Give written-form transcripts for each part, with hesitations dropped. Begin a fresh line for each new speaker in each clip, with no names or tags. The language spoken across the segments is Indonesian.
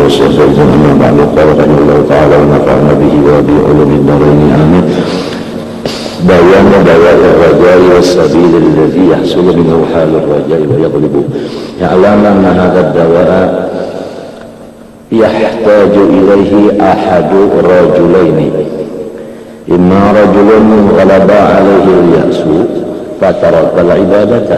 وصحبه أجمعين. أما بعد قال رحمه الله تعالى ونفعنا به وبعلوم الدارين آمين. بيان دواء الرجاء والسبيل الذي يحصل منه حال الرجاء ويغلبه. يعلم أن هذا الدواء يحتاج إليه أحد رجلين، إما رجل غلب عليه اليأس فترك العبادة،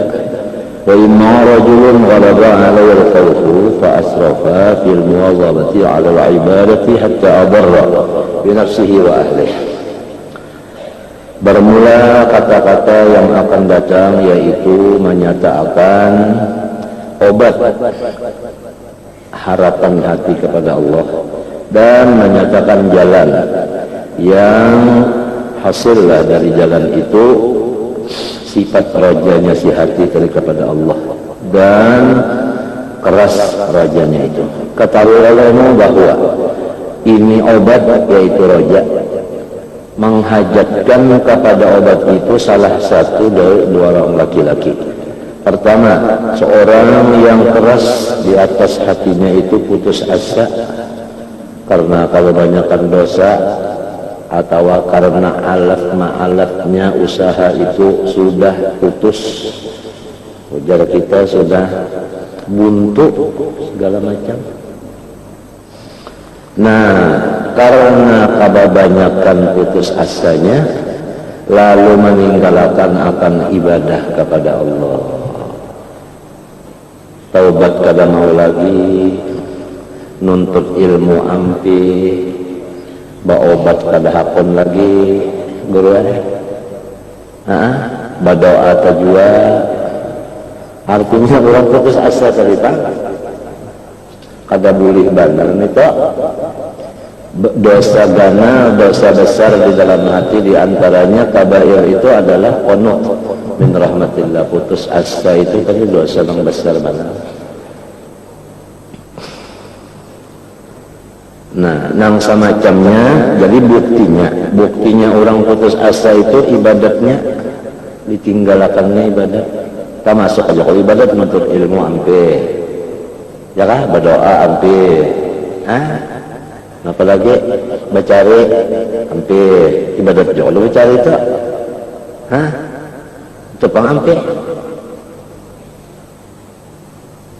وإما رجل غلب عليه الخوف فأسرف في المواظبة على العبادة حتى أضر بنفسه وأهله. Bermula kata-kata yang akan datang, yaitu menyatakan obat harapan hati kepada Allah dan menyatakan jalan yang hasillah dari jalan itu sifat rajanya si hati kepada Allah dan keras rajanya itu. Ketahuilah bahwa ini obat, yaitu raja, menghajatkan kepada obat itu salah satu dari dua orang laki-laki. Pertama, seorang yang keras di atas hatinya itu putus asa karena kalau banyakkan dosa atau karena alaf-ma'alafnya usaha itu sudah putus, ujar kita sudah buntu segala macam. Nah, karena kebanyakan putus asanya lalu meninggalkan akan ibadah kepada Allah, taubat kada mau lagi, nuntut ilmu ampi, baobat kada hakon lagi, guru berdoa tajwa. Artinya orang putus asa cerita kada boleh benar itu dosa gana, dosa besar di dalam hati, di antaranya kabair itu adalah qunut min rahmatillah, putus asa itu kan dosa yang besar benar. Nah, nang semacamnya, jadi buktinya orang putus asa itu ibadatnya ditinggalkannya ibadat. Kita masuk aja kalau ibadat menuntut ilmu ampe, ya kah, berdoa ampe, apalagi bacari ampe, ibadat juga lu bacari itu, itu pengampe,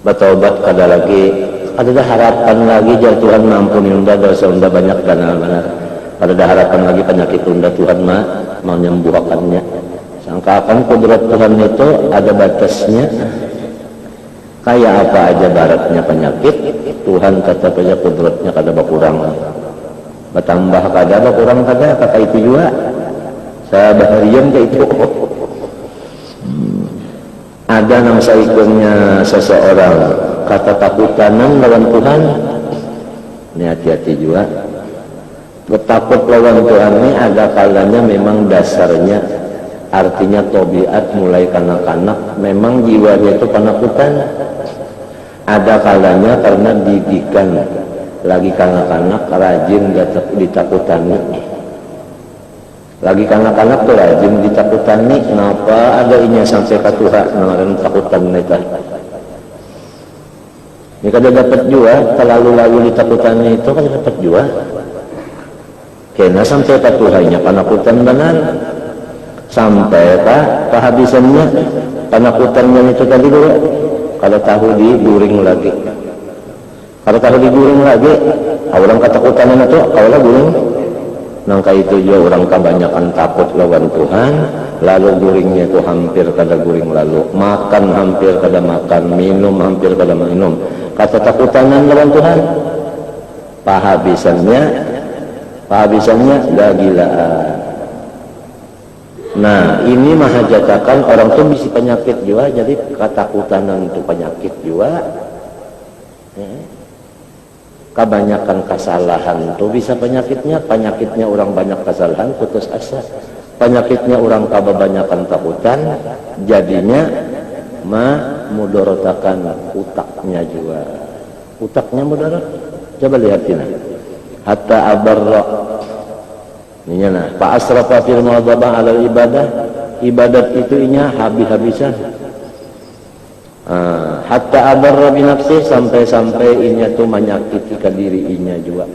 bertobat kada lagi. Ada harapan lagi jar Tuhan mampuni unda dosa unda banyak dan benar. Ada harapan lagi penyakit unda Tuhan mau menyembuhkannya. Sangkakan kudrat Tuhan itu ada batasnya. Kayak apa aja baratnya penyakit, Tuhan tetap aja kudratnya kada berkurang. Bertambah kada berkurang kada, kata itu juga. Saya baharian kayak itu. Ada nang saikunnya seseorang kata takutanan lawan Tuhan, ini hati-hati juga. Takut lawan Tuhan ini ada kalanya memang dasarnya, artinya tabiat mulai kanak-kanak memang jiwanya itu penakutan. Ada kalanya karena didikan lagi kanak-kanak rajin ditakutani, lagi kanak-kanak tuh rajin ditakutani. Kenapa ada inya sampai ke Tuhan namakan takutan mereka. Ini kada dapat juga, terlalu ditakutannya itu kada dapat juga. Kena sampai ke Tuhannya penakutan benar, sampai kehabisannya penakutannya itu tadi dulu. Kalau tahu diguring lagi, orang ketakutannya itu kalau guring. Nangka itu juga orang kebanyakan takut lawan Tuhan, lalu guringnya itu hampir kada guring, lalu makan hampir kada makan, minum hampir kada minum. Kata takutanan lawan Tuhan, pahabisannya gagilaan. Nah, ini mahajatakan orang tuh bisa penyakit juga, jadi ketakutanan itu penyakit juga. Kebanyakan kesalahan tuh bisa penyakitnya orang banyak kesalahan, putus asa. Penyakitnya orang kebanyakan takutan, jadinya mudorotakan utaknya juga. Utaknya mudarat. Coba lihat ini. Hatta abarra. Ini nah, fa asrafa fil muwadzabah 'ala ibadah. Ibadat itu inya habis-habisan. Hatta hatta adarra binafsih, sampai-sampai inya tuh menyakiti ke diri inya juga,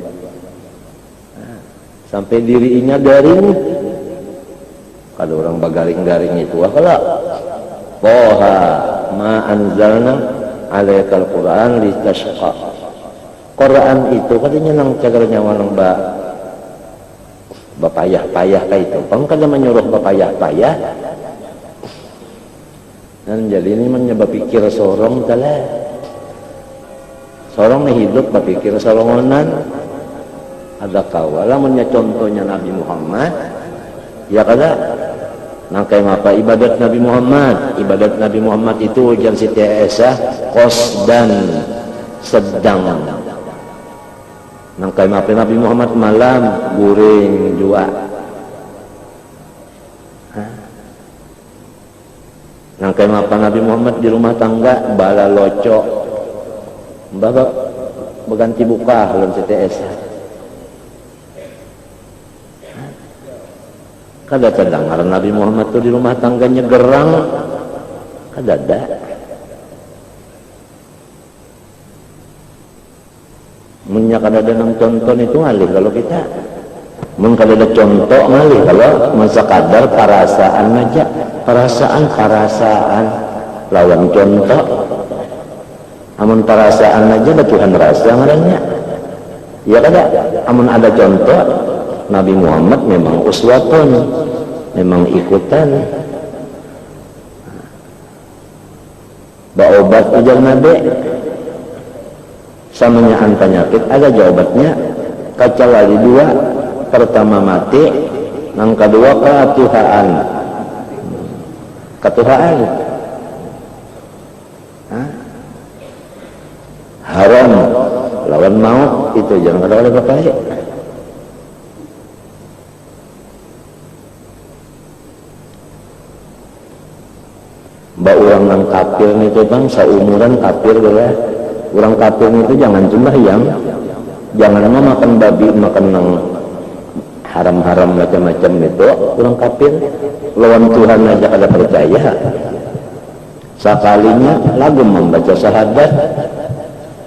sampai diri inya garing. Kalau orang bagaring-garing itu kalau Toha ma anzalna alaikal Quran litashqa. Quran itu katanya nang cagarnya wanang bapayah-payah kayak itu. Bang kada menyuruh bapayah-payah. Dan jadi ini menyebab pikir sorong tala. Sorong hidup berpikir sorongonan. Ada kawala punya contohnya Nabi Muhammad. Ya kada. Nangkai apa ibadat Nabi Muhammad? Ibadat Nabi Muhammad itu ujar Siti Aisyah qasdan sedang. Nangkai apa Nabi Muhammad malam guring jua. Nangkai apa Nabi Muhammad di rumah tangga bala loco. Mbak berganti buka lawan Siti Aisyah. Kada terdengar Nabi Muhammad itu di rumah tangganya gerang, kada ada. Munya kada ada nang tonton itu ngalih kalau kita. Mun kada ada contoh ngalih kalau masa kadar perasaan aja, perasaan lawan contoh. Amun perasaan aja ada Tuhan rasa ngarannya. Ya kada, amun ada contoh Nabi Muhammad memang uswatun, memang ikutan. Obat ujar Nabi samanya penyakit ada jawabannya kecuali dua. Pertama mati, yang kedua ketuhaan. Ketuhaan haram lawan maut itu jangan ada oleh bapak. Mbak orang yang kafir itu bang, seumuran kafir ya. Orang kafir itu jangan cuma yang jangan makan babi, makan yang haram-haram macam-macam itu. Orang kafir lawan Tuhan aja kada percaya. Sekalinya lagu membaca syahadat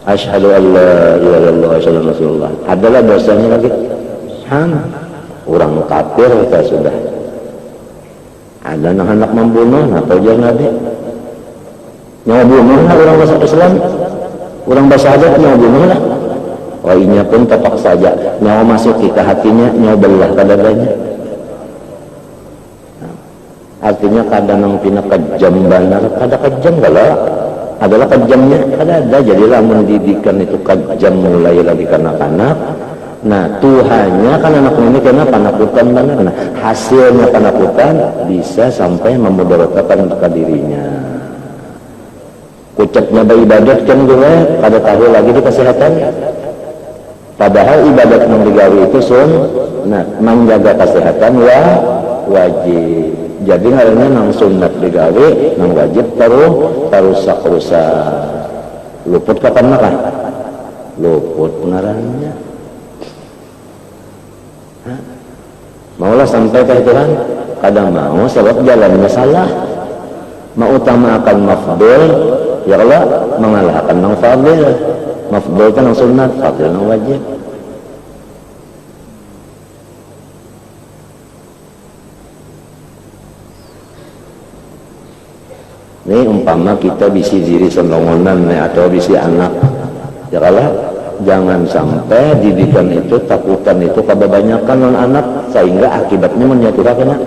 asyhadu an la ilaha illallah wa asyhadu anna rasulullah, adalah dosanya lagi orang kafir kita sudah. Ada anak membunuh, atau jangan ada nyawa bunuh lah orang masuk Islam, orang bersahadat nyawa bunuh lah. Oh inya pun tepak saja nyawa masuk ke hatinya, nyawa belah kadang-kadang. Artinya kadang nang pina kejam benar, kada kejam kalau adalah kejamnya ada. Jadilah mendidikan itu kejam mulai lagi kanak-kanak. Nah Tuhannya kan anak ini kena panakutan benar. Nah hasilnya panakutan bisa sampai memudaratkan ke dirinya. Ucapnya beribadat kan gue pada tahu lagi di kesehatan. Padahal ibadat yang digawi itu nah menjaga kesehatan wajib. Jadi ngarannya nang sunat digawi, nang wajib tarusak-rusak. Luput kapan makan? Luput ngarannya. Maulah sampai ke Tuhan, kadang mau sebab jalannya salah. Mau utamakan mafdul, ya Allah mengalahkan yang fadil. Mafdul kan yang sunat, fadil yang wajib. Ini umpama kita bisi diri senongonan atau bisi anak, ya Allah jangan sampai didikan itu, takutan itu kebanyakan non-anak sehingga akibatnya menyatukan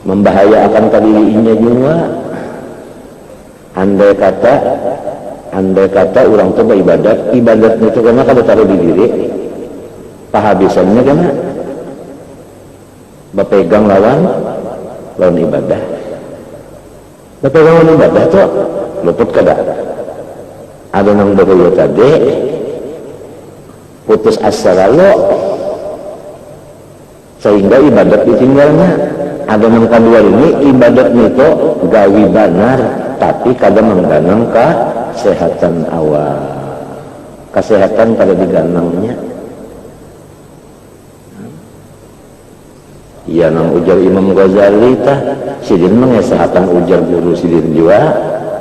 membahayakan dirinya juga. Andai kata orang itu beribadat, ibadatnya itu karena kalau taruh di diri pahabisannya karena berpegang lawan ibadah. Berpegang lawan ibadah itu luput kada. Ada nang berkaya tadi putus asa lalu sehingga ibadat ditinggalnya. Ada nang kedua ini ibadatnya itu gawi benar tapi kadang mengganang kesehatan awal, kesehatan pada diganangnya. Iya nang ujar Imam Ghazali tah sidin mengesehatan ujar guru sidin juga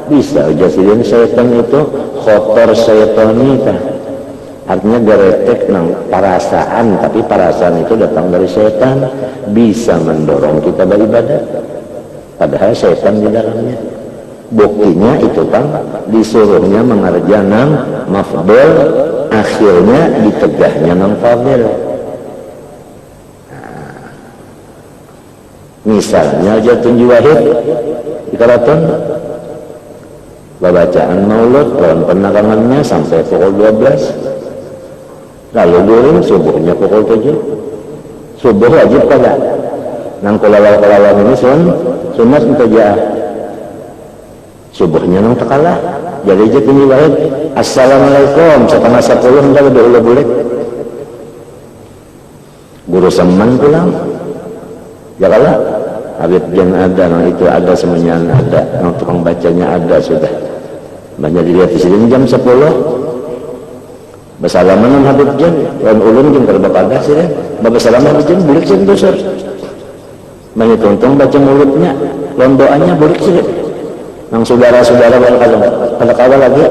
bisa jasirin setan itu khotor syaitanita, artinya geretek nang perasaan, tapi perasaan itu datang dari setan, bisa mendorong kita beribadah padahal setan di dalamnya. Buktinya itu kan disuruhnya mengerjakan nang mafdol, akhirnya ditegahnya nang fadil. Misalnya aja tunjuk wahid di keraton, bacaan maulud dalam penerangannya sampai pukul 12, lalu guring subuhnya pukul 7. Subuh wajib kada nang kulawal ini sunat mutajah, subuhnya nang tekalah. Jadi aja tunjuk wahid assalamualaikum 9:30 enggak udah boleh guru seman pulang ya kalah. Habib Jan ada, nah itu ada semuanya ada, nah tukang bacanya ada sudah. Banyak dilihat di sini jam 10. Bersalaman Habib Jan, lawan ulun jeung keur bapadah sih deh. Bersalaman Habib Jan bulik sih dosa. Banyak tuntung baca mulutnya, lawan doanya bulik sih. Nang saudara-saudara pada kawal lagi.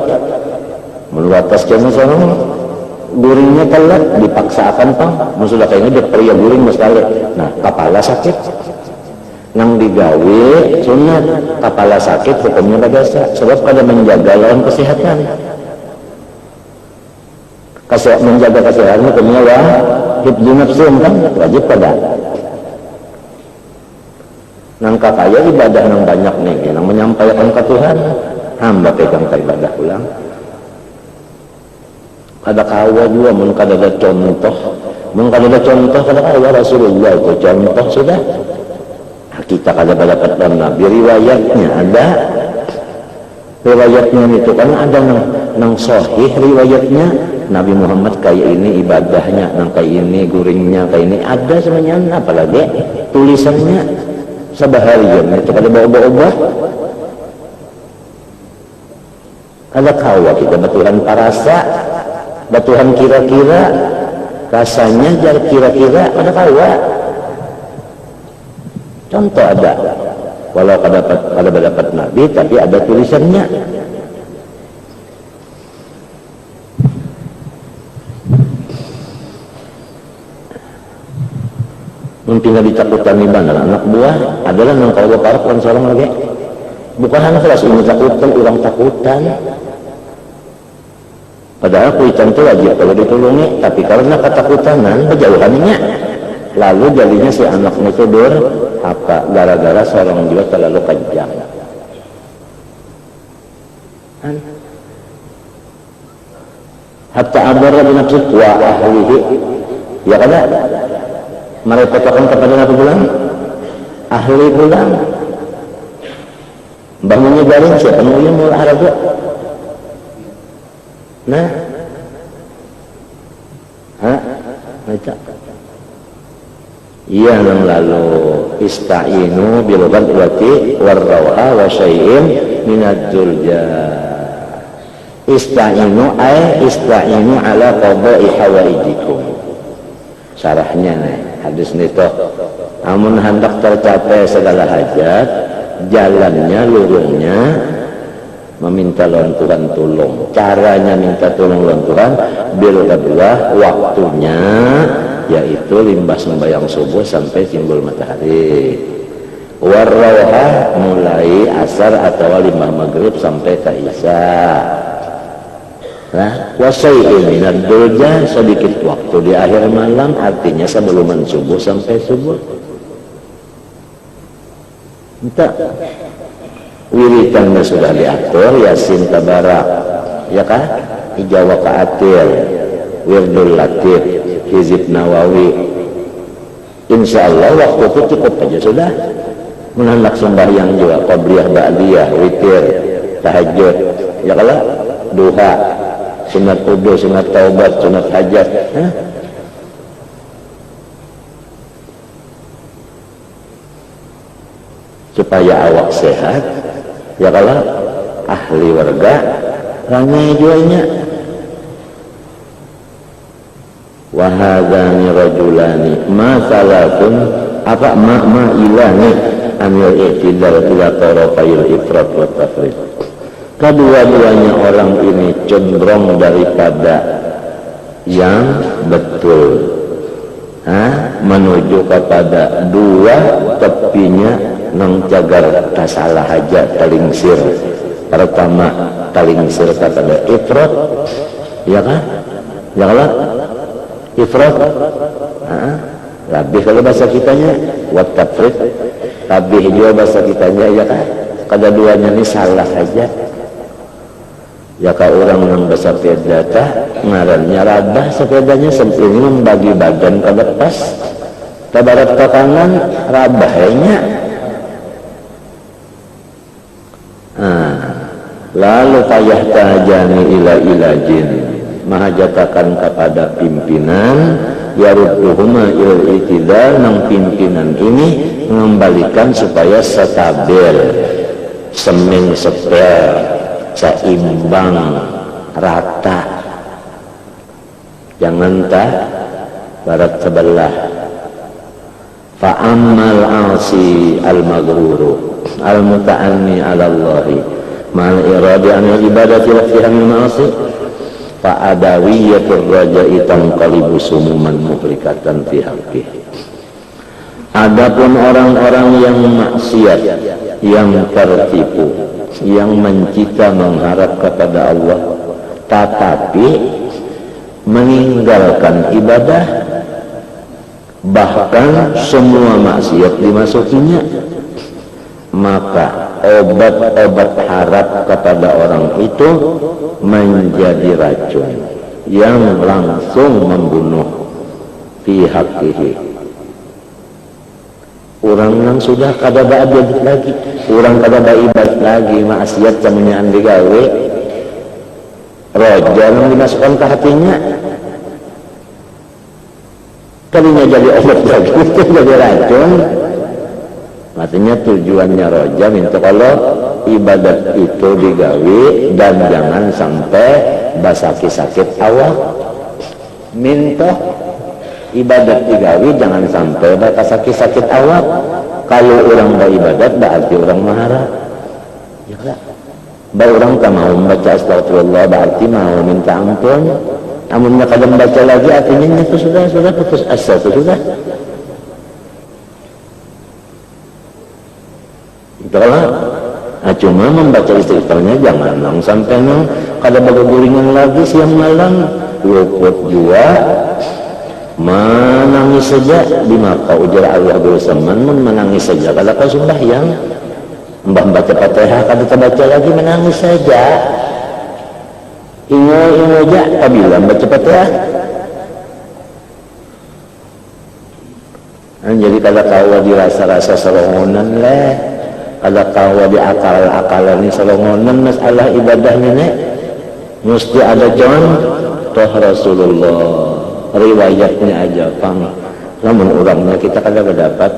Meluatas jam sono guringnya telat dipaksakan pang. Sudah kayaknya dia pria guring sekali. Nah, kepala sakit. Nang digawe sunat, kepala sakit hukumnya bagasa, sebab pada menjaga lawan kesehatan. Menjaga kesehatan hukumnya hifdzu nafsin kan wajib pada. Nang kakaya ibadah nang banyak nih, nang menyampaikan ke Tuhan, hamba pegang ibadah ulang. Ada kawa juga, mun kada ada contoh, kada kawa Rasulullah itu contoh sudah. Kita kada dapat dan Nabi riwayatnya ada, riwayatnya itu kan ada nang sahih riwayatnya Nabi Muhammad kayak ini ibadahnya, nang kayak ini guringnya, kayak ini ada semuanya, apalagi tulisannya sabaharian itu kada bawa-bawa. Ada kawa kita batuhan parasa, batuhan kira-kira, rasanya jar kira-kira ada kawa. Contoh ada, walau kada dapat Nabi tapi ada tulisannya. Mungkin ditakutan di mana anak buah adalah nang kalau parah kan seorang lagi. Bukan hanya kelas ini takutan, orang takutan. Padahal kuitan itu wajib kalau ditulungi, tapi karena ketakutanan berjauhannya. Lalu jadinya si anaknya itu apa gara-gara seorang juga terlalu kejam. Hatta abarra binafsi wa ahlihi. Ya kan? Merepotkan kepada Nabi pulang, ahli pulang. Bangunnya garing siapa yang mau olahraga? Nah, baca. Iya nang lalu ista'inu bil ghadwati warrawha wa syai'in minad dulja. Ista'inu ista'inu ala qada'i hawaijikum. Syarahnya nih hadis nito. Amun hendak tercapai segala hajat, jalannya lurungnya meminta lawan Tuhan tolong. Caranya minta tolong lawan Tuhan bil ghadwah, waktunya yaitu limbah sembahyang subuh sampai timbul matahari. Warrawha mulai asar atau limbah maghrib sampai ke isya. Nah, wasyai'in minad dulja, sedikit waktu di akhir malam, artinya sebelum subuh sampai subuh. Entah wiritannya sudah diatur, Yasin Tabarak, ya kan? Ijawa Ka'atir, Wirdul Latif, Hizib Nawawi. Insya Allah waktu itu cukup aja sudah. Menhendak sembahyang juga qabliyah, ba'diyah, witir, tahajud, ya kalau duha, sunat wudu, sunat taubat, sunat hajat. Supaya awak sehat, ya kalau ahli warga ramai jualnya. Wahadani rajulani ma salatun apa ma ilani anil i'tidal ila tarafayil ifrat wa tafrid. kedua-duanya orang ini cenderung daripada yang betul, menuju kepada dua tepinya nang cagar tasalah aja talingsir. Pertama talingsir kepada ifrat, ya kan? Ya kan? Ifrat, lebih kalau bahasa kitanya wat tafrid, lebih juga bahasa kitanya, ya kan? Kedua-duanya ini salah aja. Ya ka orang yang bersepeda ngarannya rabah, sepedanya sempurna membagi badan ke lepas ke barat ke kanan rabahnya. Lalu payah tajani ila ilajin, mahajatakan kepada pimpinan yarudduhuma ilal itidal, nang pimpinan ini mengembalikan supaya stabil, seming sepel, seimbang, rata, jangan tak barat sebelah. Fa'ammal asi al-maghruru al-muta'anni ala Allahi ma'al iradi anil ibadati wa fihamil ma'asi fa'adawiyatur raja'i tanqalibu sumuman muhlikatan fi haqqih. Adapun orang-orang yang maksiat, yang tertipu, yang mencita mengharap kepada Allah tetapi meninggalkan ibadah, bahkan semua maksiat dimasukinya, maka obat-obat harap kepada orang itu menjadi racun yang langsung membunuh fi haqqihi. Orang yang sudah kada baibadat lagi, orang kada baibadat lagi, maksiat semuanya digawe, roja yang dimasukkan ke hatinya, kalinya jadi obat lagi, jadi racun. Artinya tujuannya roja minta kalau ibadat itu digawe dan jangan sampai basaki-sakit awak. Minta ibadat digawe jangan sampai basaki-sakit awak. Kalau orang beribadat berarti orang maharap. Ya kan? Orang tak mau membaca astagfirullah berarti mau minta ampun. Amunnya kadang baca lagi artinya itu sudah putus asa, itu sudah. Itulah. Cuma membaca istighfarnya jangan nang sampai nang kada berguringan lagi siang malam, luput jua, menangis saja di maka ujar Allah bersamaan menangis saja. Kalau kau sembahyang, mbah baca Fatihah kada terbaca lagi menangis saja. Ingo aja kabila baca Fatihah. Jadi kalau kau dirasa-rasa serongonan leh, kalau kau di akal-akalan ini serongonan masalah ibadahnya nih, mesti ada contoh Rasulullah, riwayatnya aja pang. Namun orangnya kita kadang dapat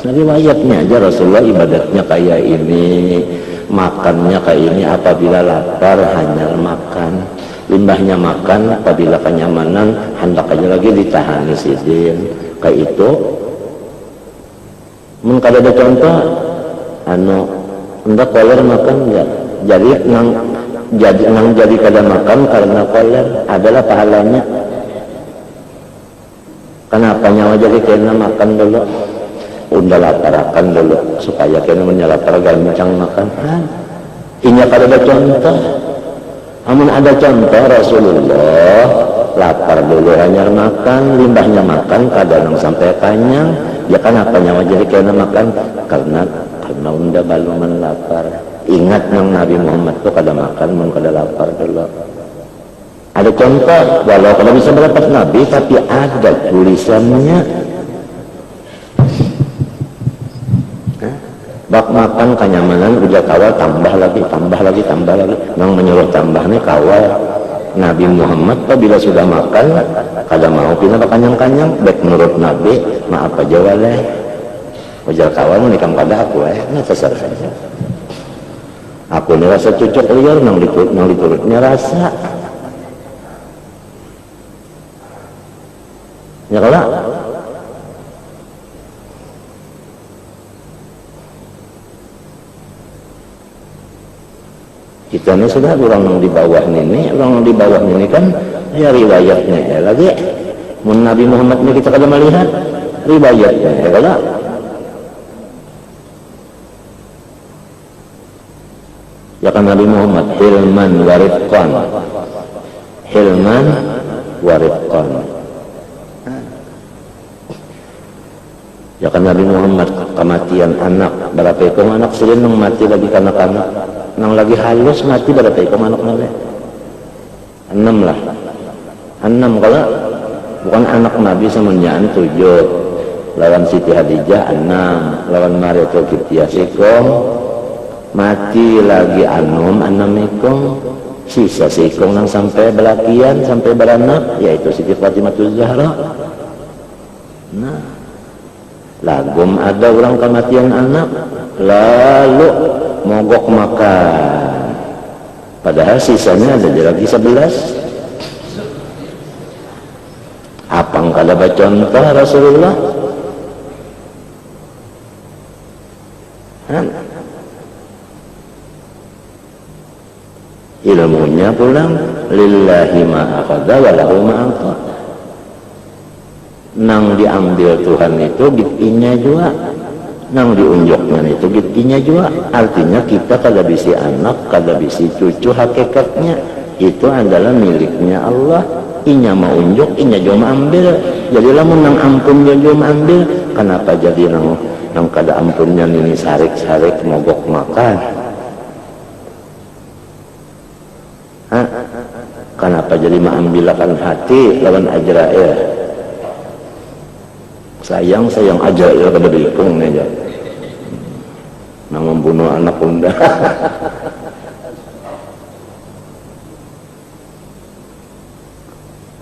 riwayatnya aja Rasulullah ibadatnya kayak ini, makannya kayak ini, apabila lapar hanya makan, limbahnya makan, apabila kenyamanan hendak aja lagi ditahani sidin kayak itu. Kada ada contoh hendak koler makan enggak, jadi kada makan karena koler adalah pahalanya. Kenapa nyawa jadi kena makan dulu, unda laparakan dulu supaya kena menyalapar gancang makan. Ini kada ada contoh. Amun ada contoh Rasulullah lapar dulu hanya makan, limbahnya makan kadang sampai kenyang. Ya kenapa nyawa jadi kena makan? Karena unda baluman lapar. Ingat nang Nabi Muhammad tuh kada makan, mun kada lapar dulu. Ada contoh, walau kalau bisa mendapat Nabi, tapi ada tulisannya. Bak makan kenyamanan, ujar kawal tambah lagi. Nang menyuruh tambah nih kawal. Nabi Muhammad apabila sudah makan, kada mau pindah kanyang-kanyang. Baik menurut Nabi, maaf aja waleh. Ujar kawal menikam kada aku nah terserah saja. Aku ini rasa cucuk liar, nang diturutnya rasa. Ya kalau Kita ini sudah orang yang di bawah ini, orang yang di bawah ini kan ya riwayatnya ya lagi. Mun Nabi Muhammad ini kita kada melihat riwayatnya ya kada. Ya kan Nabi Muhammad hilman warifqan. Hilman warifqan. Ya kan Nabi Muhammad kematian anak berapa ekor anak sering nang mati lagi kanak-kanak nang lagi halus mati berapa ekor anak nale 6 lah 6 kalau bukan anak Nabi semenjak 7 lawan Siti Hadijah 6 lawan Maria Tulkiptiah sekong mati lagi 6 ekor sisa sekong nang sampai belakian sampai beranak yaitu Siti Fatimah Zahra. Nah lagum ada orang kematian anak lalu mogok makan padahal sisanya ada lagi 11 apang kada contoh Rasulullah ilmunya pulang lillahi ma'akhadha walahu ma'akhadha nang diambil Tuhan itu gitinya juga nang diunjuknya itu gitinya juga artinya kita kada bisi anak kada bisi cucu hakikatnya itu adalah miliknya Allah inya mau unjuk inya juga ambil jadi lamun nang ampun dia juga ambil kenapa jadi nang kada ampunnya ini sarik-sarik mogok makan kenapa jadi mengambilkan hati lawan Ajrail sayang aja ya kada diikung aja nang membunuh anak bunda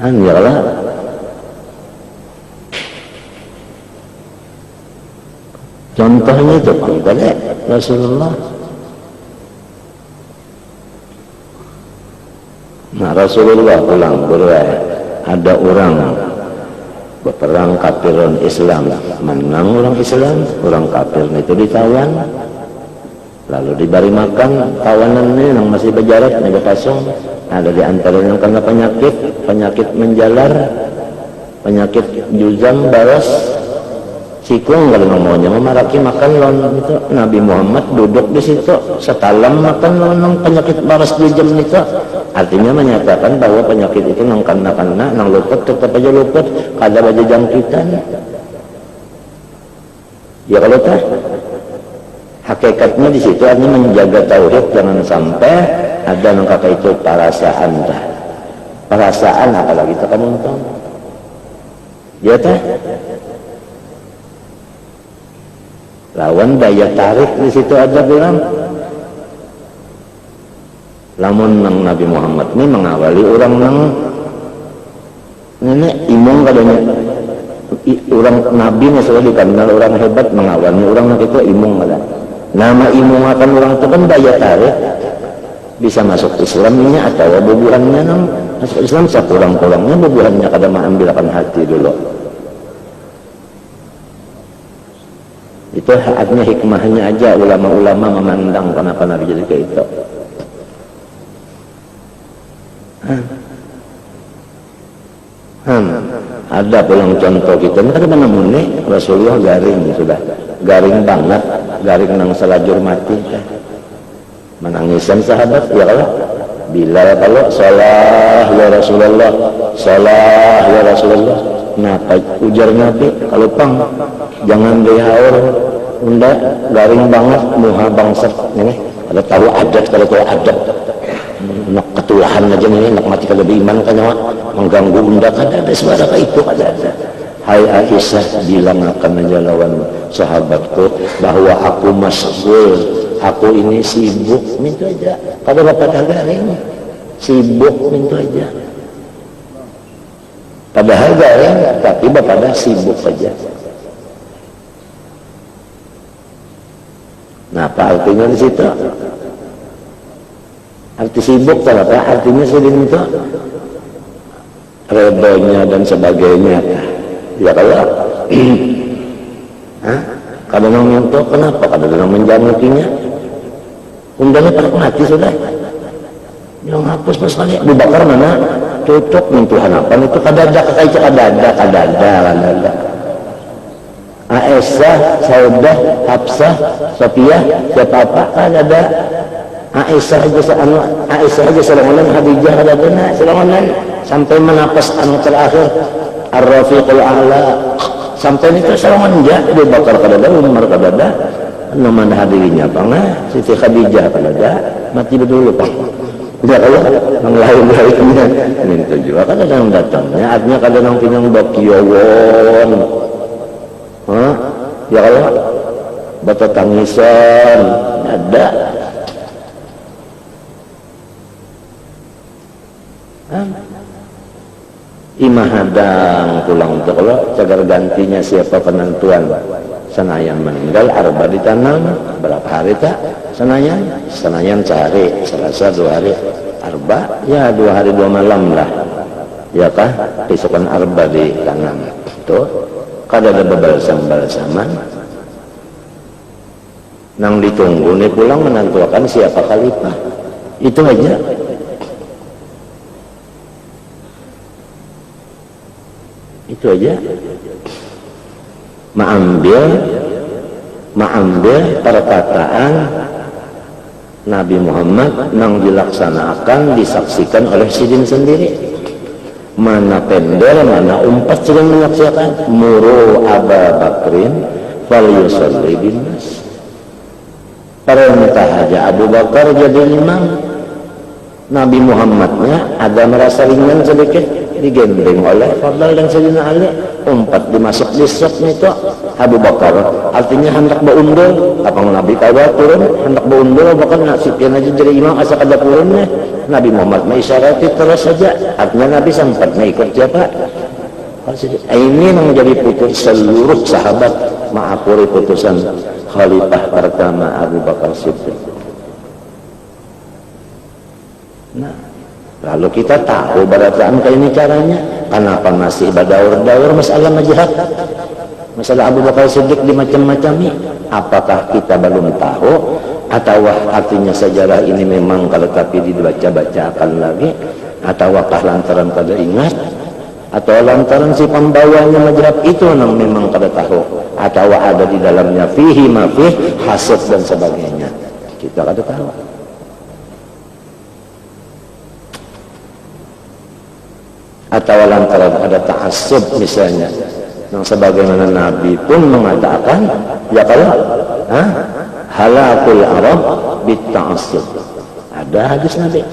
yalah contohnya itu pangkale Rasulullah. Nah Rasulullah pulang berai ada orang berperang kafirun Islam menang orang Islam orang kafir itu ditawan lalu diberi makan tawanannya yang masih berjarak yang pasung ada di antara yang kena penyakit menjalar penyakit juzam baras sikung kalau ngomongnya memaraki makan lawan itu Nabi Muhammad duduk di situ setalam makan lawan penyakit baras juzam itu artinya menyatakan bahwa penyakit itu nang kena nang luput tetap aja luput kada baja jangkitan ya kalau tak hakikatnya di situ artinya menjaga tauhid jangan sampai ada nang kata itu perasaan apalagi tak kamu tahu ya teh lawan daya tarik di situ ada bilang lamun nang Nabi Muhammad ini mengawali orang nang nenek imung kadanya orang Nabi nya sudah dikenal orang hebat mengawalnya orang nang itu imung kada nama imung akan orang itu kan daya tarik bisa masuk Islamnya atau bubuhannya nang masuk Islam sekurang-kurangnya bubuhannya kada mengambilkan hati dulu itu artinya hikmahnya aja ulama-ulama memandang kenapa Nabi jadi kayak itu. Ada pulang contoh kita ini kan mana Rasulullah garing sudah garing banget garing nang selajur mati menangisan sahabat ya kalau Bilal kalau salah ya Rasulullah salah ya Rasulullah napa ujar Nabi kalau pang jangan dihaur unda garing banget muha bangsa ini ada tahu adat kalau tahu adat nak ketulahan aja nih nak mati kalau beriman kan nyawa mengganggu unda kan ada suara kayak itu ada hai Aisyah bilang akan aja lawan sahabatku bahwa aku masgul aku ini sibuk minta aja kalau bapak garing sibuk minta aja padahal garing tapi bapak sibuk aja. Nah apa artinya di situ? Arti sibuk apa? Artinya sering itu redonya dan sebagainya. Ya kalau kadang menyentuh kenapa? Kadang menjangkinya undangnya pada mati sudah yang hapus pas kali Abu Bakar mana tutup Tuhan apa itu kadada Aisyah, Saudah, Hafsah, Sofiyah, siapa apa kadada Aisyah aja selongonan, Khadijah kadada selongonan sampai menapas anu terakhir Ar-Rafiqul A'la sampai itu selongonan dia Abu Bakar kadada, Umar kadada nama hadirinya apa nggak Siti Khadijah kadada mati dulu Pak. Tidak kalau yang lain-lainnya itu juga kan ada yang datangnya artinya kadang pinang bakiyawon ya kalau bata tangisan ada imah hadang pulang itu kalau cagar gantinya siapa penentuan Senayan meninggal arba ditanam berapa hari tak Senayan sehari Selasa 2 hari arba ya 2 hari 2 malam lah ya kah besokan arba ditanam tuh kada ada bebalsam-balsaman nang ditunggu nih pulang menentukan siapa khalifah itu aja mengambil perkataan Nabi Muhammad yang dilaksanakan disaksikan oleh sidin sendiri mana pendel mana umpat sedang menyaksikan muru Abu Bakrin fal yusalli bin nas perintah aja Abu Bakar jadi imam Nabi Muhammadnya ada merasa ringan sedikit digendeng oleh Fadl dan Sayyidina Ali umpat dimasuk di setnya itu Abu Bakar artinya hendak beundul apa Nabi kawal turun hendak beundul bahkan nasibnya aja jadi imam asal ada turunnya Nabi Muhammad mengisyarati terus saja artinya Nabi sempat ikut siapa ini yang menjadi putus seluruh sahabat mengakui putusan khalifah pertama Abu Bakar Siddiq. Nah lalu kita tahu barataan kayak ini caranya kenapa masih berdaur-daur masalah majhab masalah Abu Bakar Siddiq di macam-macam apakah kita belum tahu atau artinya sejarah ini memang kalau tapi dibaca-baca akan lagi ataukah lantaran pada ingat atau lantaran si pembawanya majhab itu memang pada tahu atau ada di dalamnya fihi mafih hasad dan sebagainya kita kada tahu. Atau lantaran ada ta'assub misalnya yang sebagaimana Nabi pun mengatakan ya kalau halakul Arab bitta'assub ada hadis Nabi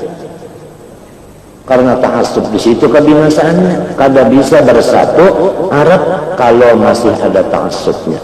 karena ta'assub di situ kebinasaannya kada bisa bersatu Arab kalau masih ada ta'assubnya.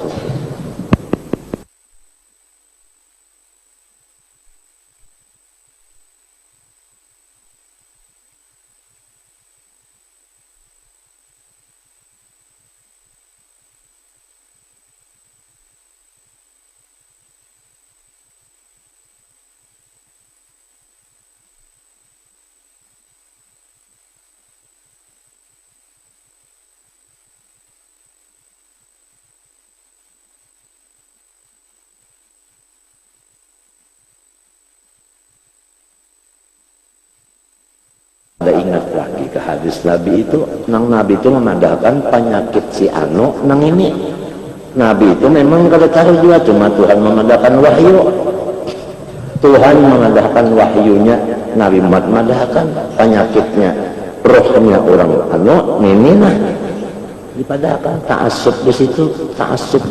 Ada ingat lagi ke hadis Nabi itu nang Nabi itu memandangkan penyakit si anu nang ini Nabi itu memang kada tahu juga cuma Tuhan memandangkan wahyu Tuhan memandangkan wahyunya Nabi Muhammad memandangkan penyakitnya rohnya orang anu ini nah dipadahkan ta'assub di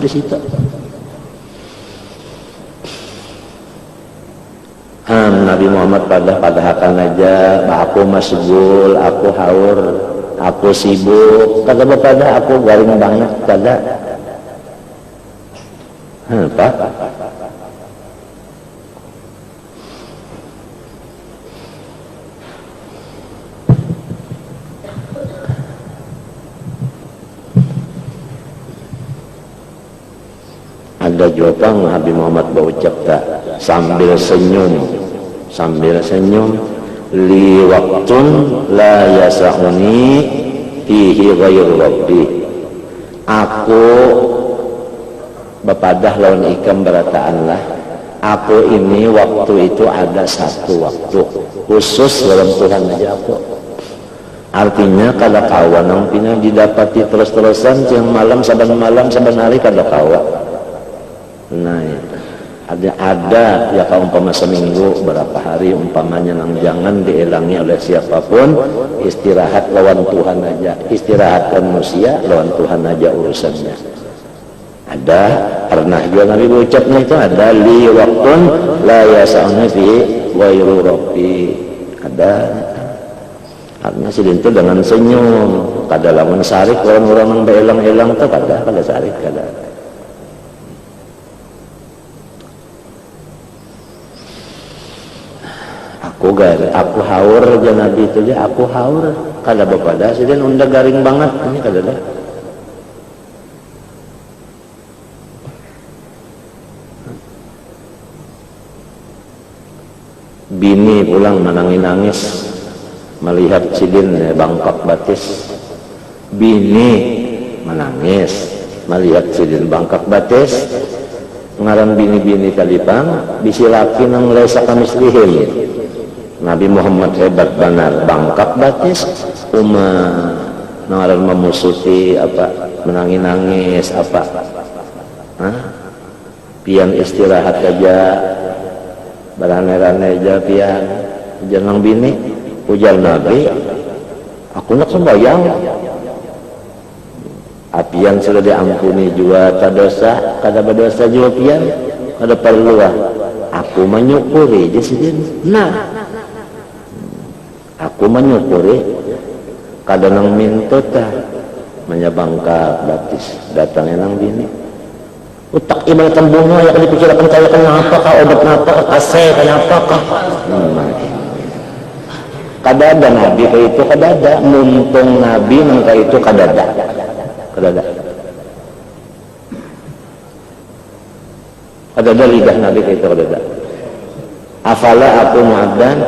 situ Nabi Muhammad padahkan aja aku masgul, aku haur, aku sibuk kata pada aku garing banget kada apa ada jawaban Nabi Muhammad berucap tak sambil senyum li waktun la yasa'uni fihi ghairu rabbi aku bepadah lawan ikam berataan lah aku ini waktu itu ada satu waktu khusus dalam Tuhan aja aku. Artinya kada kawa nang pina didapati terus-terusan siang malam saban hari kada kawa. Nah ada ya kalau umpama seminggu berapa hari umpamanya nang jangan dielangi oleh siapapun, istirahat lawan Tuhan aja, istirahatkan manusia lawan Tuhan aja urusannya. Ada pernah juga Nabi ucapnya itu ada li waqtun la yasa'ni fi ghairu rabbi. Ada artinya sidin itu dengan senyum kada lamun sarik orang-orang nang beelang-elang tuh kada sarik kada. Aku haur aja Nabi itu aja aku haur kada bepada sidin unda garing banget ini kada dah. Bini pulang menangis melihat sidin bangkok batis. Bini menangis melihat sidin bangkok batis. Ngaran bini-bini kalipang bisi laki nang laisa kamislihim. Nabi Muhammad hebat benar bangkak batis ngaran memusuti apa menangis apa pian istirahat aja berane-rane aja pian jangan bini ujar Nabi aku nak sembahyang apian sudah diampuni juga tak dosa kada berdosa juga pian kada perlu aku menyukuri jadi aku menyukuri kada nang minto ta menyabangka batis datangnya nang bini utak ibarat bunga ya dipikirkan kaya kenapa kah obat napa kase kenapa kah kada ada Nabi kayak itu kada ada muntung Nabi nang kayak itu kada ada lidah Nabi kayak itu kada ada afala aku mu'addan.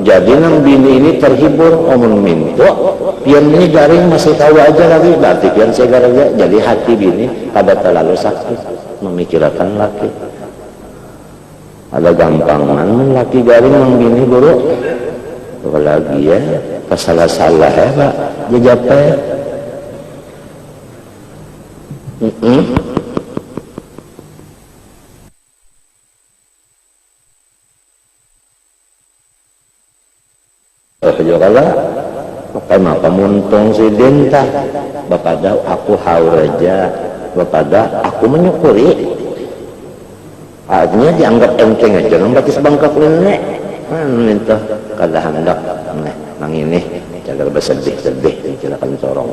Jadi nang bini ini terhibur omong minto pian ini garing masih tahu aja lagi berarti pian segar aja jadi hati bini kada terlalu sakit memikirkan laki ada gampangan laki garing nang bini buruk apalagi ya pasalah-salah ya pak jejapnya jokala maka muntung si dinta bapada aku haur aja bapada aku menyukuri artinya dianggap enteng aja nang batis bangkak nenek minta kada hendak nang ini jaga bersedih-sedih silakan sorong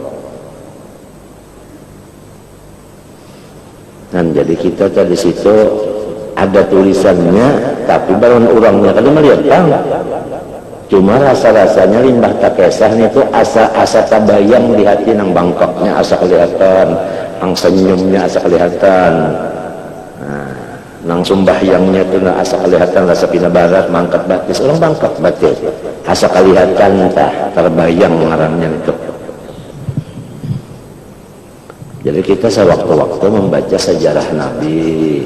dan jadi kita tadi situ ada tulisannya tapi baru orangnya kada melihat kan cuma rasa-rasanya limbah tak kesah itu asa tabayang di hati nang bangkoknya asa kelihatan nang senyumnya asa kelihatan nang sumbahyangnya itu asa kelihatan rasa pina barat mangkat batis orang bangkok batis asa kelihatan terbayang ngarannya itu. Jadi kita sewaktu-waktu membaca sejarah Nabi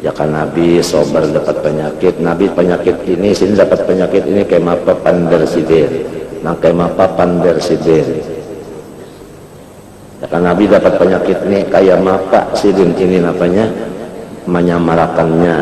ya kan Nabi sobar dapat penyakit Nabi penyakit ini sini dapat penyakit ini kayak mapa pandersidir nah kayak mapa pandersidir ya kan Nabi dapat penyakit ini kayak mapa sidin ini namanya menyamarakannya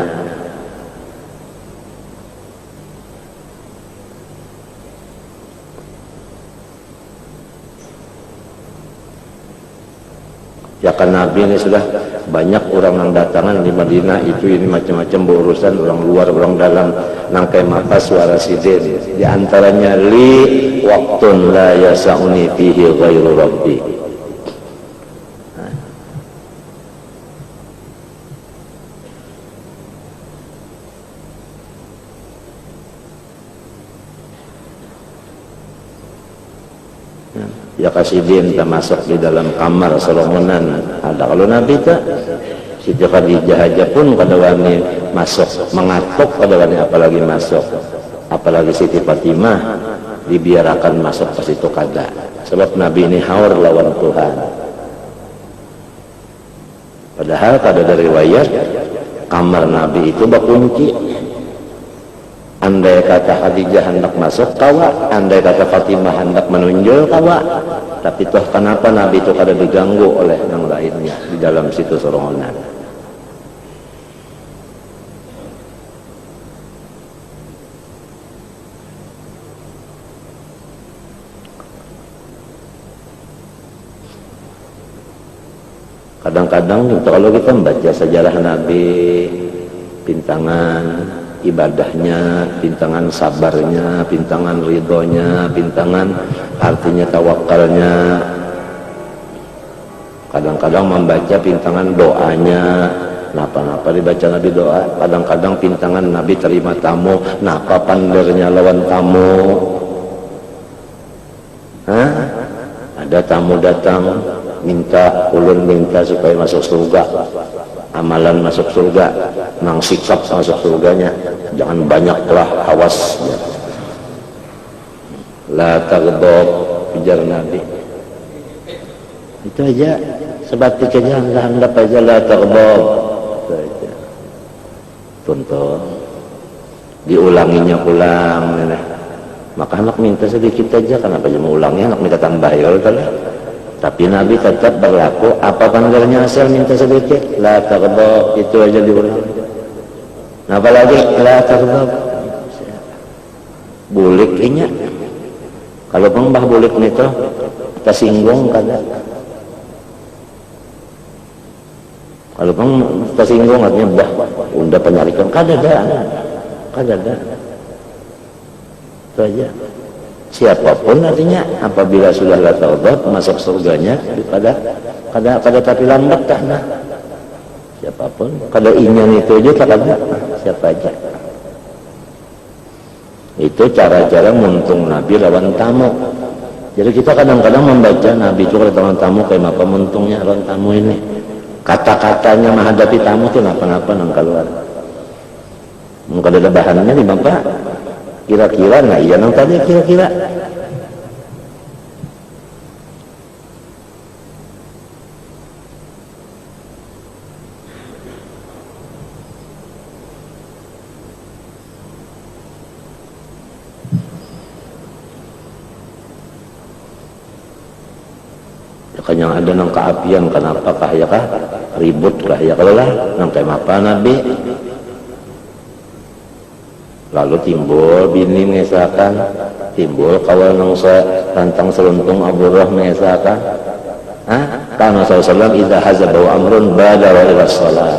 ya kan Nabi ini sudah banyak orang yang datangan di Madinah itu ini macam-macam berurusan orang luar orang dalam nangkai mata suara sidin di antaranya li waqtun la yasa'uni fihi ghairu rabbi ya kasidin termasuk di dalam kamar Solomonan ada kalau Nabi tak Siti Khadijah aja pun kadang-kadang masuk mengatuk kadang-kadang apalagi masuk apalagi Siti Fatimah dibiarkan masuk ke situ kada sebab Nabi ini haur lawan Tuhan padahal kada ada riwayat kamar Nabi itu berkunci. Andai kata Khadijah hendak masuk kawa, andai kata Fatimah hendak menunjuk kawa, tapi toh kenapa Nabi itu kada diganggu oleh yang lainnya di dalam situ sorongan. Kadang-kadang kalau kita membaca sejarah Nabi, pintangan ibadahnya, pintangan sabarnya, pintangan ridhonya, pintangan artinya tawakalnya. Kadang-kadang membaca pintangan doanya, napa-napa dibaca Nabi doa. Kadang-kadang pintangan Nabi terima tamu, napa pandernya lawan tamu. Hah? Ada tamu datang, ulun minta supaya masuk surga, amalan masuk surga, nang sikap masuk surganya, jangan banyaklah hawas. La taghdab, ujar Nabi. Itu aja, sebatik aja, anggap aja la taghdab. Itu aja. Contoh, diulanginya ulang. Maka anak minta sedikit aja, kenapa aja mau ulangnya, anak minta tambah ya udah. Tapi Nabi tetap berlaku, apa panggalnya asal minta sedikit, la taghdab, itu aja diulang. Nah, apalagi la taghdab, bulik inya. Kalau pembah bulik itu tersinggung kada. Kalau peng tersinggung artinya bah, udah penyarikan kada ada. Itu aja. Siapapun artinya apabila sudah la taghdab masuk surganya kada tapi lambat dah nah. Siapapun kada inyan itu aja tak ada siapa aja. Itu cara-cara muntung Nabi lawan tamu. Jadi kita kadang-kadang membaca Nabi itu lawan tamu kayak apa muntungnya lawan tamu ini. Kata-katanya menghadapi tamu itu apa-apa nang keluar. Mungkin ada bahannya di Bapak. Kira-kira, nah iya nang tadi kira-kira. Kan yang ada nang keapian, kenapa kah ya kah? Ribut kah ya kalau lah, nang tema apa Nabi? Lalu timbul bini mengesahkan, timbul kawal nang rantang seluntung Abu Rah mengesahkan. Karena Rasulullah idza hazabahu amrun badara ila shalah.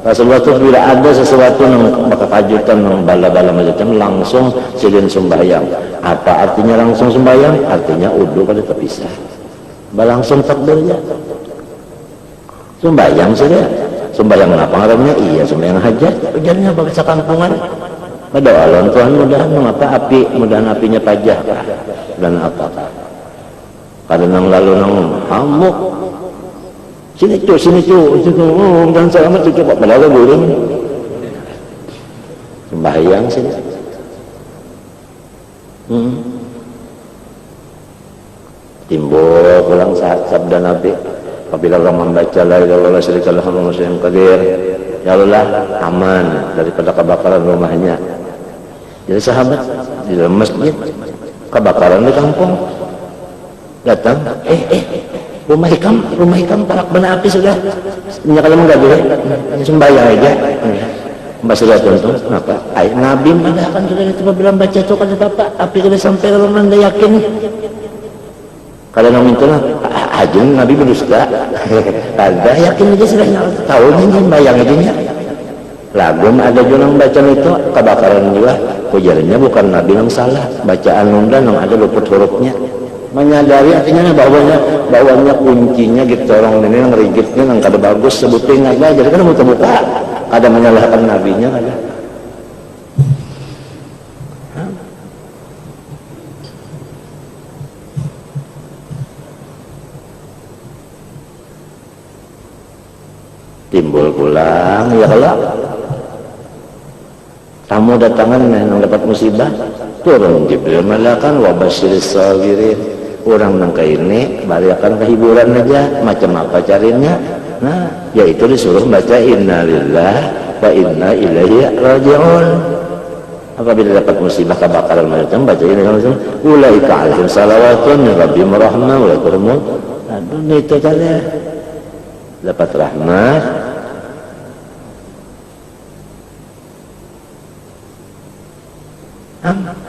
Rasulullah itu bila ada sesuatu yang bakal kajutan yang bala-bala macam langsung silin sembahyang. Apa artinya langsung sembahyang? Artinya udu kada terpisah. Langsung takbirnya. Sembahyang saja. Sembahyang apa ngarannya? Iya, sembahyang hajat. Ujarnya baca kampungan. Berdoa lawan Tuhan, mudahan mengapa mudahan apinya pajah dan apakah. Kadang nang lalu nang hamuk. Sini cu, dan selamat cucu Pak padahal guling. Sembahyang sini. Timbul pulang saat sabda Nabi, apabila orang membaca la ilaha illallah syarika lahu wa syai'un qadir, ya Allah aman daripada kebakaran rumahnya. Jadi sahabat di dalam masjid kebakaran di kampung datang, rumah hikam parak bana api sudah. Ini kalau enggak boleh sembahyang aja. Mbak sudah tonton, kenapa? Nabi mengatakan sudah itu bilang baca itu kata Bapak, api sudah sampai kalau Anda yakin. Kalau nang minta ajeng Nabi berdusta. Ada yakin aja sudah tahu nih bayang aja. Lagu ada juga yang baca itu kebakaran juga. Ujarnya bukan Nabi yang salah, bacaan nunda yang ada luput hurufnya. Menyadari artinya bawanya kuncinya gitu orang ini yang rigidnya yang kada bagus sebutin aja. Jadi kan mau terbuka, kada menyalahkan nabinya kada. Timbul pulang ya kalau tamu datangan yang dapat musibah turun Jibril malakan wa basyiris sabirin orang nangka ini bariakan kehiburan aja macam apa carinya. Nah yaitu disuruh baca innalillah wa inna ilaihi raji'un. Apabila dapat musibah kebakaran macam baca ini ulaika alaihim salawatun min rabbihim rahmah wa lakum adun itu tadi dapat rahmat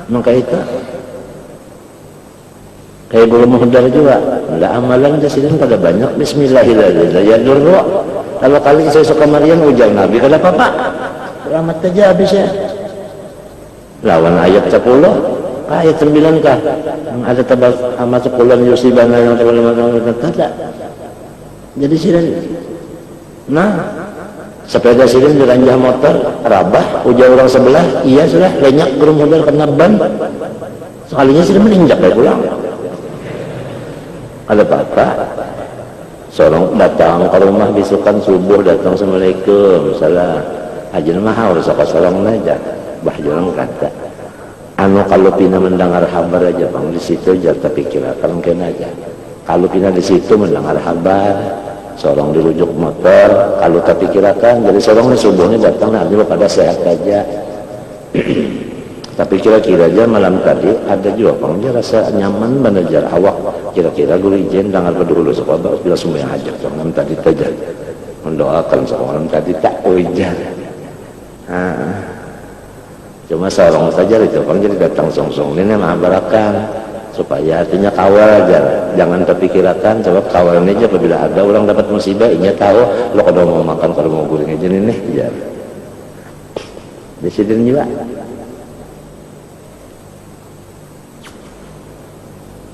maka itu kayak guru muhdar juga ada amalan jasiden pada banyak bismillahirrahmanirrahim kalau kali saya suka Maryam ujar Nabi kada apa selamat aja habis ya lawan ayat 10 ayat 9 kah yang ada tabal sama 10 yusibana yang tidak jadi sirin nah sepeda sirin diranjah motor rabah ujar orang sebelah iya sudah lenyak guru modal kena ban sekalinya sirin menginjak dari pulang ada apa seorang datang ke rumah bisukan subuh datang assalamualaikum salah ajin mahal seorang aja bah jangan kata anu kalau pina mendengar kabar aja bang di situ aja tapi kira kalau kena aja kalau pina di situ mendengar kabar seorang dirujuk motor kalau tapi kirakan jadi seorang subuhnya datang nanti pada sehat aja tapi kira-kira aja malam tadi ada juga bang dia rasa nyaman menejar awak kira-kira guru izin dengar dulu sekolah bila semua yang ajak malam tadi aja mendoakan seorang tadi tak ujar cuma seorang saja itu kan jadi datang song-song ini mengabarakan supaya hatinya kawal aja jangan terpikirkan sebab kawalnya aja apabila ada orang dapat musibah inya tahu lo kalau mau makan kalau mau guring aja nih ya disiden juga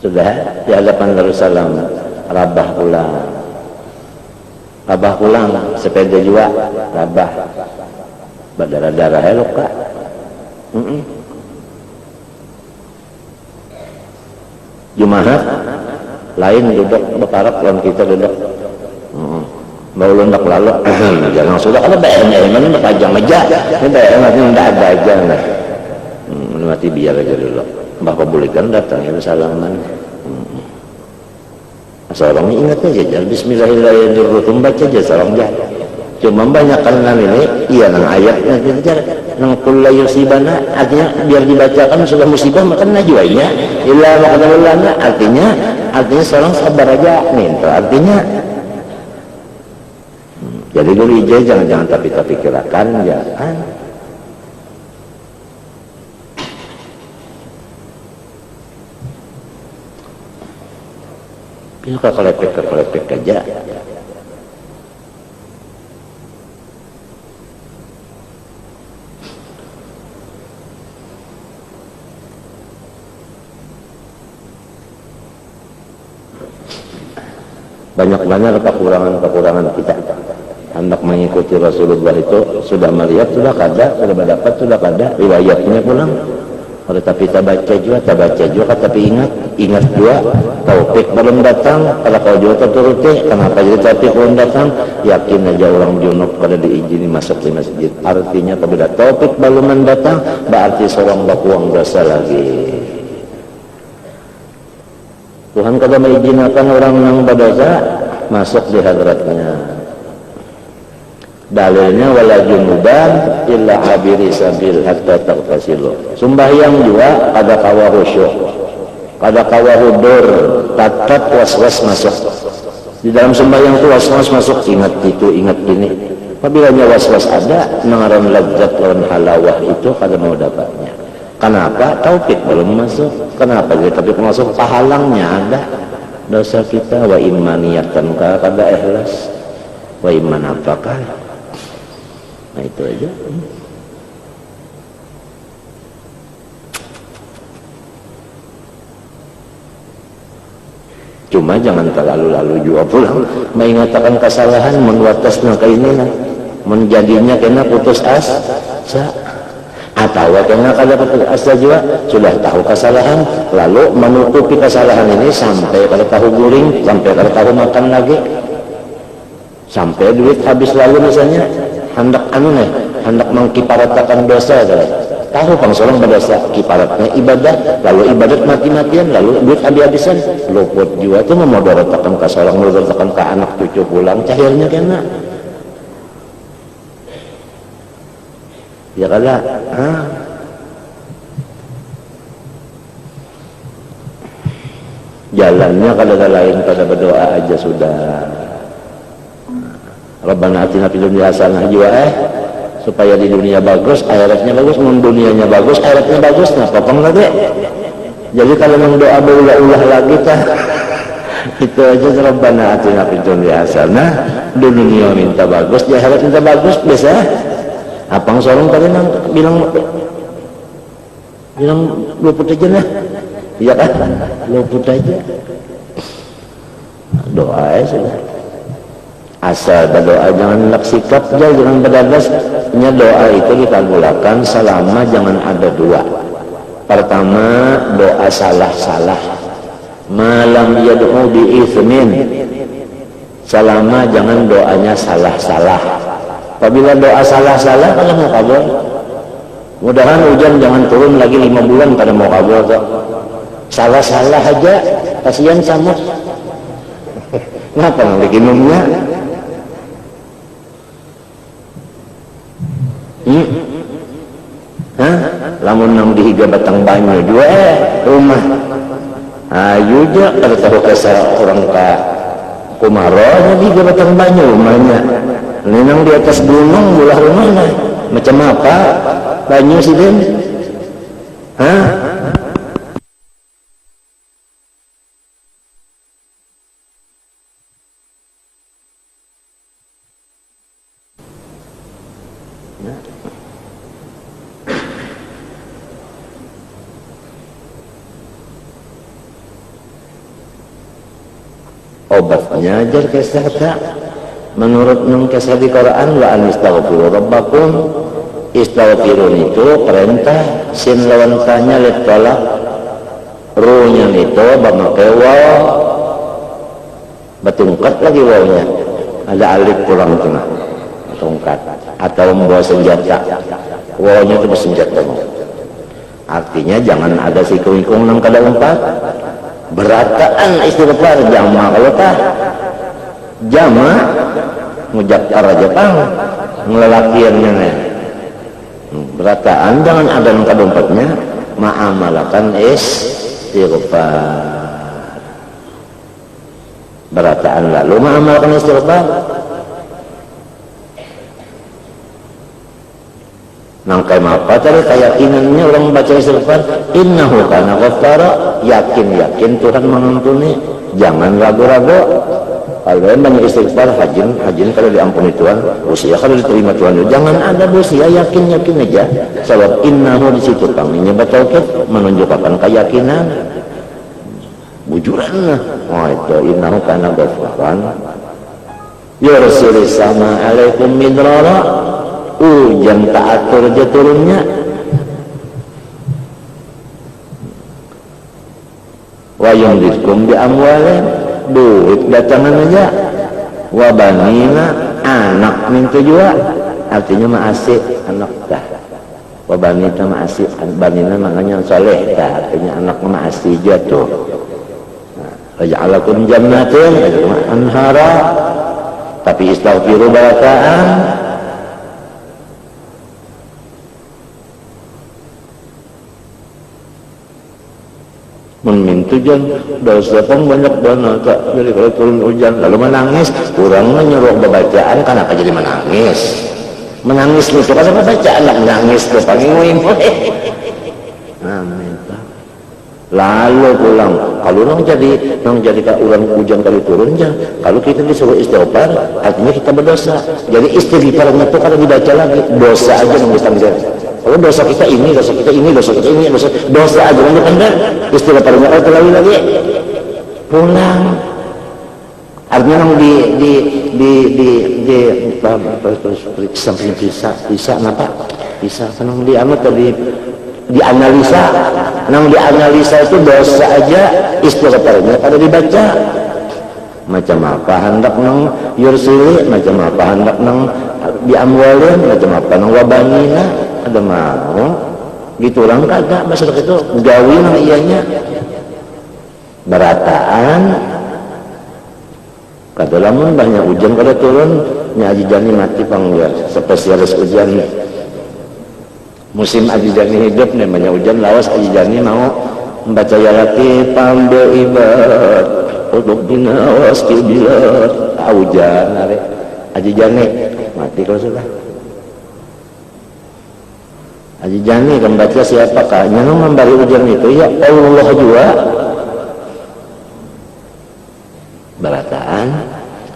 sudah di hadapan Rasulullah rabah pulang sepeda juga rabah berdarah-darah helok kak Jumahat lain duduk berparak lawan kita duduk mau lundak lalu jangan sudah kalau bayarnya mana berpajang aja ini bayarnya nanti tidak ada aja mati biar aja dulu bapak bolehkan datang ya salaman seorang ingat aja bismillahirrahmanirrahim baca aja seorang jahat cuma banyak karena ini iya nang ayatnya kita nang kulla yusibana artinya biar dibacakan sudah musibah maka najwainya illa maqdalana artinya seorang sabar aja minta artinya jadi dulu ijazah jangan tapi kirakan ya kan bisa kelepek aja banyak kekurangan kita hendak mengikuti Rasulullah itu sudah melihat sudah mendapat sudah kada riwayatnya pulang tetapi tak baca juga tapi ingat juga taufik belum datang kalau kau juga turuti kenapa jadi taufik belum datang yakin aja orang junub pada diizini masuk di masjid artinya apabila taufik belum datang berarti seorang bakuang dosa lagi Tuhan kada mengizinkan orang yang berdosa masuk di hadratnya. Dalilnya wala junuban illa abiri sabil hatta taqtasilu. Sembahyang juga kada kawa khusyuk, kada kawa hudur, tatap was-was masuk. Di dalam sembahyang itu was-was masuk, ingat itu, ingat ini. Apabila was-was ada, mengaran lezat lawan halawah itu kada mau dapatnya. Kenapa? Taufik belum masuk. Kenapa? Jadi tapi masuk pahalangnya ada. Dosa kita wa imman niatan kada ikhlas. Wa imman apakah? Nah itu aja. Cuma jangan terlalu-lalu juga pulang mengatakan kesalahan menwatasnya ke ini menjadinya kena putus asa atau kena kada putus asa juga sudah tahu kesalahan lalu menutupi kesalahan ini sampai kada tahu guring sampai kada tahu makan lagi sampai duit habis lalu misalnya hendak hendak mengkiparatakan dosa tahu pangsolong berdosa kiparatnya ibadah lalu ibadat mati-matian lalu duit habis-habisan luput jiwa itu memodoratakan ke seorang memodoratakan ke anak cucu pulang cahirnya kena ya kada jalannya kada lain pada berdoa aja sudah. Rabbana atina fid dunya hasanah juga supaya di dunia bagus, akhiratnya bagus, dunianya bagus, akhiratnya bagus, nah popong lagi. Jadi kalau mendoa berulah-ulah lagi tah itu aja Rabbana atina fid dunya hasanah, di dunia minta bagus, di akhirat minta bagus, biasa. Apang sorong tadi bilang luput aja lah. Iya kan? Luput aja. Doa aja sudah. Asal berdoa jangan nak sikap aja, jangan berdadas. Doa itu dikabulkan selama jangan ada dua. Pertama, doa salah-salah. Malam yad'u bi'ithmin. Selama jangan doanya salah-salah. Apabila doa salah-salah, kalau mau kabul. Mudahan hujan jangan turun lagi 5 bulan pada mau kabul. Salah-salah aja, kasihan samut. Ngapa nggak minumnya? Lamun nang dihiga batang banyu juga rumah ayu aja kada tahu kesal orang ka kumaronya dihiga batang banyu rumahnya nenang di atas gunung belah rumahnya macam apa banyu sih den obatnya ajar kesehatan menurut kisah di Quran wa anistaghfiru rabbakum. Istaghfirun itu perintah, sin lawan tanya lihat tolak ruhnya itu bamakai waw batungkat lagi wawnya ada alif kurang tengah tungkat atau membawa senjata wawnya itu bersenjata artinya jangan ada sikung-ikung nang kada umpat berataan istighfar jama kalau tah jama ngujakar aja pang ngelelakiannya nih berataan jangan ada nangka dompetnya ma'amalakan istighfar berataan lalu ma'amalakan istighfar nangkai apa tadi keyakinannya orang baca istighfar innahu kana ghaffara yakin Tuhan mengampuni jangan ragu-ragu kalau banyak istighfar hajin kalau diampuni Tuhan usia kalau diterima Tuhan jangan ada usia yakin aja sebab innahu di situ kami nyebat tauhid menunjukkan keyakinan bujuran itu innahu kana ghafaran yursilis sama alaikum midrara hujan tak atur aja turunnya wayung diskum di amwalin duit datangan aja wabanina anak minta juga artinya ma'asih anak dah wabanita ma'asih banina maknanya soleh dah artinya anak ma'asih jatuh raja'alakum jannatin anhara tapi istaghfiru barakaan memintujan dosa pun banyak banget jadi kalau turun hujan lalu menangis kurang menyuruh bacaan karena jadi menangis itu kan sama bacaan menangis tuh pagi nguim lalu pulang kalau nang jadi kak ulang hujan kali turun kalau kita disuruh istighfar artinya kita berdosa jadi istighfarnya itu kalau dibaca lagi dosa aja menggustang kalau dosa kita ini dosa aja kan istighfarnya kalau terlalu lagi pulang artinya nang bisa nang diamat tadi dianalisa nang dianalisa itu dosa aja istighfarnya kalau dibaca macam apa hendak nang yursili macam apa hendak nang diamwalin macam apa nang wabanina ada mau gitu orang kagak masalah itu gawi nang ianya berataan kada lamun banyak hujan kada turun nyaji jani mati pang ya spesialis hujan musim Aji Jani hidup namanya hujan lawas. Aji Jani mau membaca ya latif pambe ibad untuk dinawas kibilat hujan hari Aji Jani mati kalau sudah. Aji Jani kan baca siapakah yang memberi hujan itu ya Allah juga berataan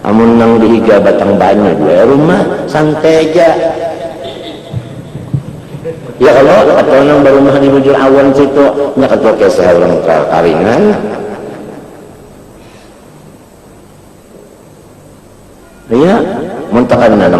amun nang dihiga batang banyu dua rumah santai aja ya kalau atau nang berumah di bujur awan situ nyakat pakai seorang karingan iya muntakan nang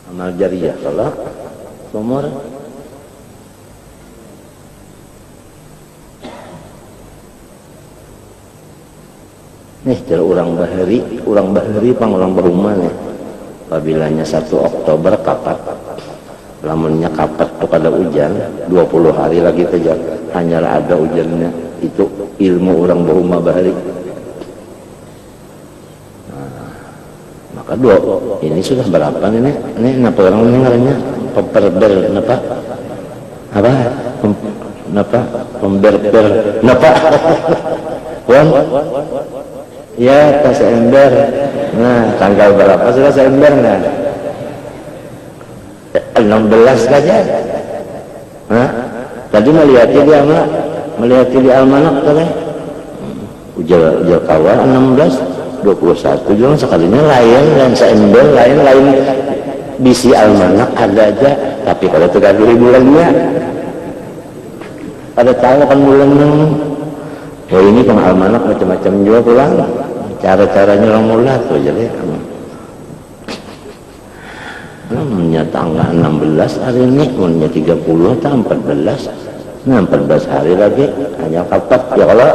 amal jariyah kalau umur nih cara orang bahari pang orang berumah nih apabila 1 Oktober kapat lamunnya kapat tuh ada hujan 20 hari lagi saja hanyalah ada hujannya itu ilmu orang berumah bahari. Kedua, ini sudah berapa ini kenapa orang dengarnya pemberber kenapa apa kenapa pemberber kenapa Wan ya tas ember nah tanggal berapa sudah ember nah 16 saja nah tadi melihat dia melihat di almanak tadi ujar kawan 16 21 juga sekalinya lain dan seember lain bisi almanak ada aja tapi kalau 30 bulannya pada tahu kan bulan oh ini peng almanak macam-macam juga pulang cara-caranya orang mula tuh jadi namanya tanggal 16 hari ini namanya 30 atau 14 nah 14 hari lagi hanya kapat ya kalau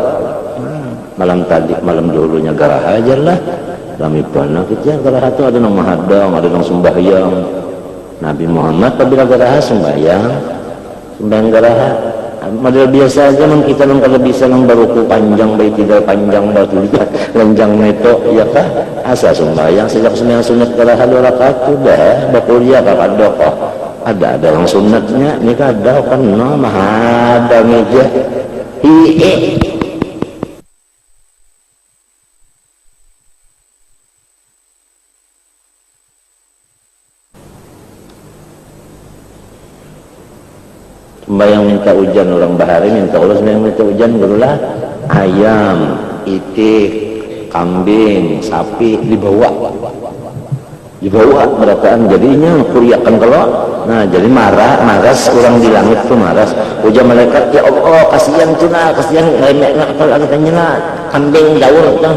malam dulunya garaha aja lah kami pernah kita garaha itu ada yang mahadang ada yang sembahyang Nabi Muhammad apabila garaha sembahyang garaha model biasa aja man kita nang kalau bisa nang baruku panjang bayi tidak panjang batu lenjang neto ya kah asa sembahyang sejak sembahyang sunat garaha 2 rakaat sudah bakuliah kakadok ada yang sunatnya ini kada kan no mahadang aja hi'i sembahyang minta hujan orang bahari minta Allah sembahyang minta hujan berulah ayam, itik, kambing, sapi dibawa berataan jadinya kuriakan kalau nah jadi maras orang di langit tuh maras hujan malaikat ya Allah kasihan tuna kasihan lemek kalau ada tanya kambing daur tuh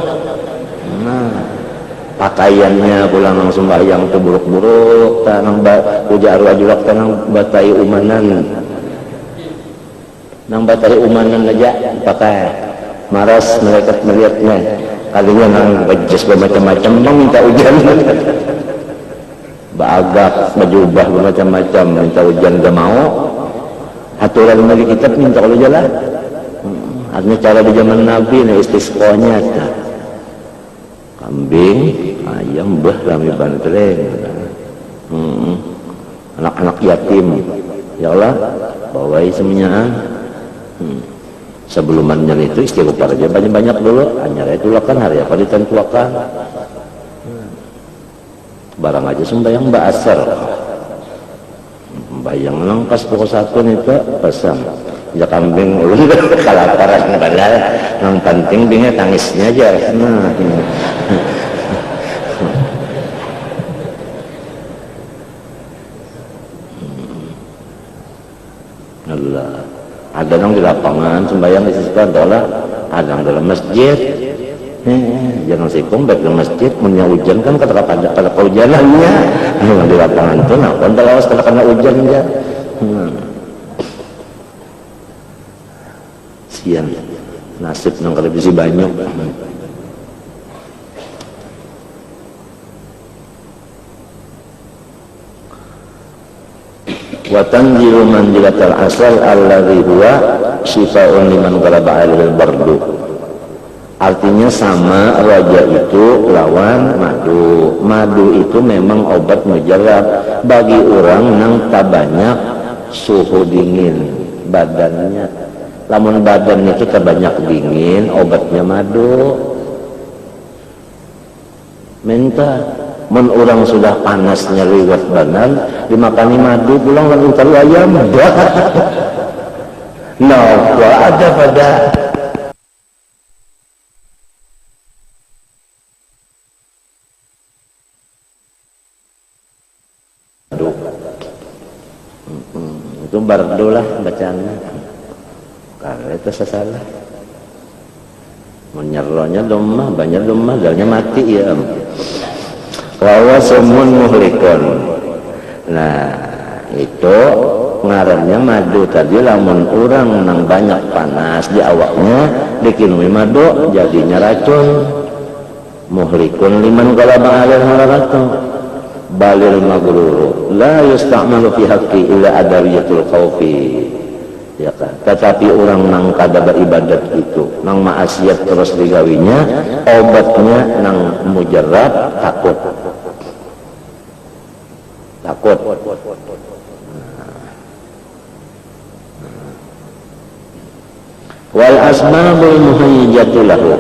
nah pakaiannya pulang nang sembahyang tuh buruk-buruk tanang hujan arwah tanang batai umanan nang batari umanan aja pakai maras mereka melihatnya kalinya nang bajas bermacam-macam nang minta hujan bagak berjubah bermacam-macam minta hujan gak mau aturan dari kitab minta kalau jalan artinya cara di zaman Nabi nih istisqonya kambing ayam bah rami bantreng anak-anak yatim ya Allah bawai semuanya sebelumnya itu istighfar aja banyak-banyak dulu hanya itu kan hari apa ditentuakan barang aja sembahyang basar bayang lang pas pukul 1 itu pasang ya kambing ulun kelaparan padahal yang penting dia tangisnya aja. Nah, ini. Allah. Ada yang di lapangan sembahyang di sisi kantola, ada yang dalam masjid. Jangan sikung baik di masjid, punya hujan kan kata pada kehujanannya. Yang di lapangan tuh, nah kontolawas kena hujan aja. Siang nasib nang televisi banyak. Wa tanzilu manzilatal asal alladhi huwa shifaa'un liman ghalaba 'alal bardu. Artinya sama raja itu lawan madu. Madu itu memang obat mujarab bagi orang yang tak banyak suhu dingin badannya. Lamun badannya itu tak banyak dingin, obatnya madu. Minta men orang sudah panas nyeri wat badan dimakani madu pulang lalu taruh ayam nah ada pada itu bardo lah bacaannya kalau itu salah menyerlonya domah banyak domah dalnya mati ya wawa sumun muhlikun. Nah itu ngarannya madu tadi lamun orang nang banyak panas di awaknya dikinumi madu jadinya racun. Muhlikun liman galaba 'alal hararatu balil magruru la yusta'malu fi haqqi illa adawiyatul khawfi. Ya kan? Tetapi orang nang kada beribadat itu nang maksiat terus digawinya obatnya nang mujarab takut wal asbabul muhayyijatu lahu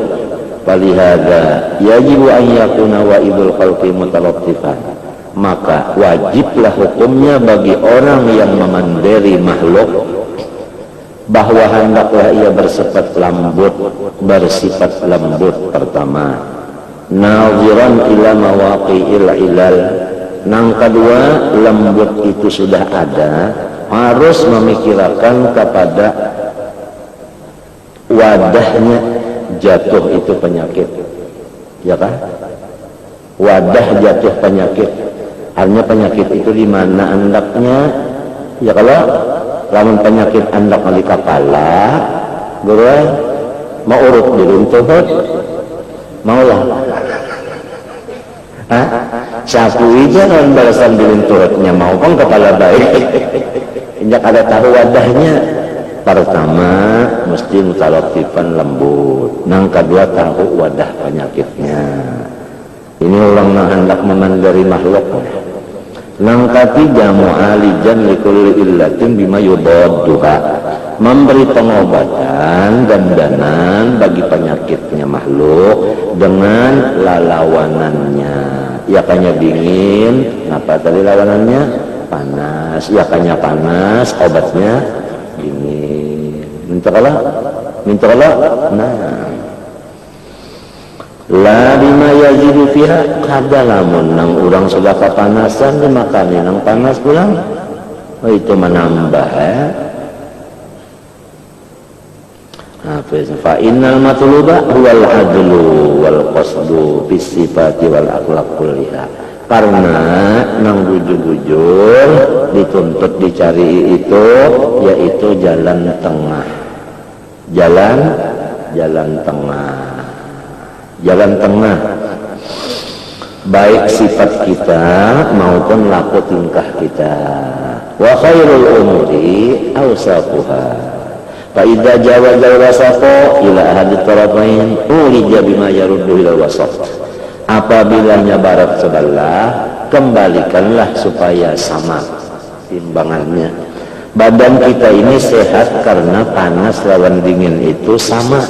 falihada yajibu an yakuna wa'idul khalqi mutalattifan. Maka wajiblah hukumnya bagi orang yang memandiri makhluk bahwa hendaklah ia bersifat lembut pertama naziran ila mawaqi'il ilal. Nang kedua lembut itu sudah ada harus memikirkan kepada wadahnya jatuh itu penyakit ya kan wadah jatuh penyakit hanya penyakit itu di mana andaknya ya kalau lamun penyakit andak di kepala guru mau urut di runtut maulah sapu aja kan balasan di runtutnya mau kan kepala baik injak ada tahu wadahnya pertama mesti mutalatifan lembut nang kedua tahu wadah penyakitnya ini orang yang hendak memandiri makhluk nang ketiga mu'alijan likulli illatin bima yudadduha memberi pengobatan dandanan bagi penyakitnya makhluk dengan lalawanannya yakanya dingin apa tadi lawanannya panas yakanya panas obatnya dingin minta Allah nah la bima yazidu fiha kada lamun nang urang sudah kepanasan dimakani nang panas pulang itu menambah fa innal matluba huwal adlu wal qasdu bis sifati wal akhlaq kulliha karena nang bujur-bujur dituntut dicari itu yaitu jalan tengah baik sifat kita maupun laku tingkah kita wa khairul umuri awsafuha fa idza jawaza wasafa ila ahadi tarafain ulija bima yaruddu ila wasaf apabila barat sebelah kembalikanlah supaya sama timbangannya badan kita ini sehat karena panas lawan dingin itu sama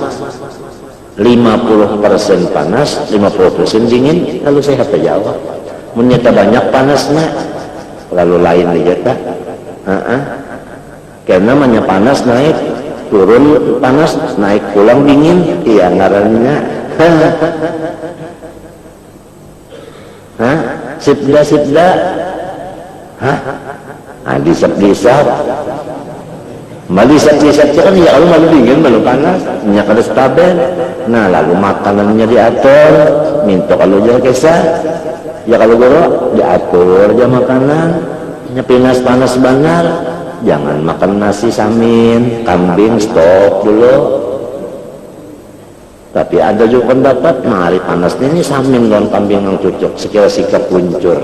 50% panas, 50% dingin, lalu sehat aja Allah. Menyata banyak panasnya, lalu lain aja tak. Karena namanya panas naik, turun panas, naik pulang dingin, iya ngarannya. Hah? Sibda, hah? Disap, malu isap kan ya Allah, malu dingin, malu panas, minyak ada stabil. Nah lalu makanannya diatur, minta kalau dia kisah, ya kalau guru diatur aja makanan, nyepinas panas benar, jangan makan nasi samin, kambing stop dulu. Tapi ada juga pendapat, mari panas ini samin lawan kambing yang cocok, sekira sikap kuncur.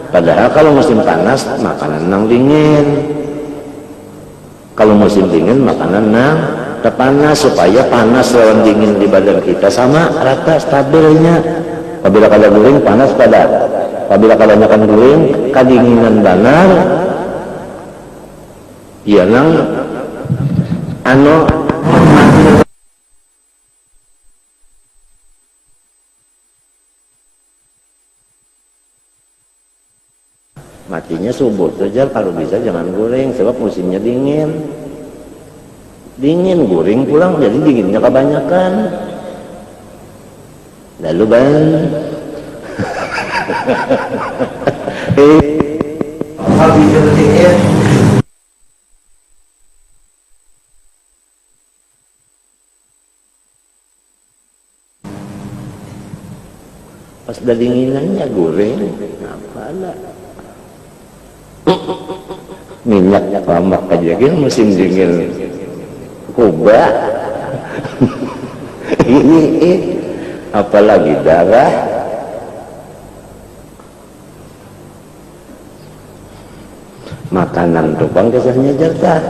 Padahal kalau musim panas makanan nang dingin, kalau musim dingin makanan nang terpanas, supaya panas lawan dingin di badan kita sama rata stabilnya. Apabila kada guring panas padat, apabila kada makan guring kadinginan banar, ya nang matinya subuh saja. Kalau bisa jangan goreng, sebab musimnya dingin goreng pulang jadi dinginnya kebanyakan. Lalu pas udah dinginannya goreng apalah, minyaknya pamak aja kan musim dingin kuba. Ini apalagi darah. Makanan tukang kisahnya jertah.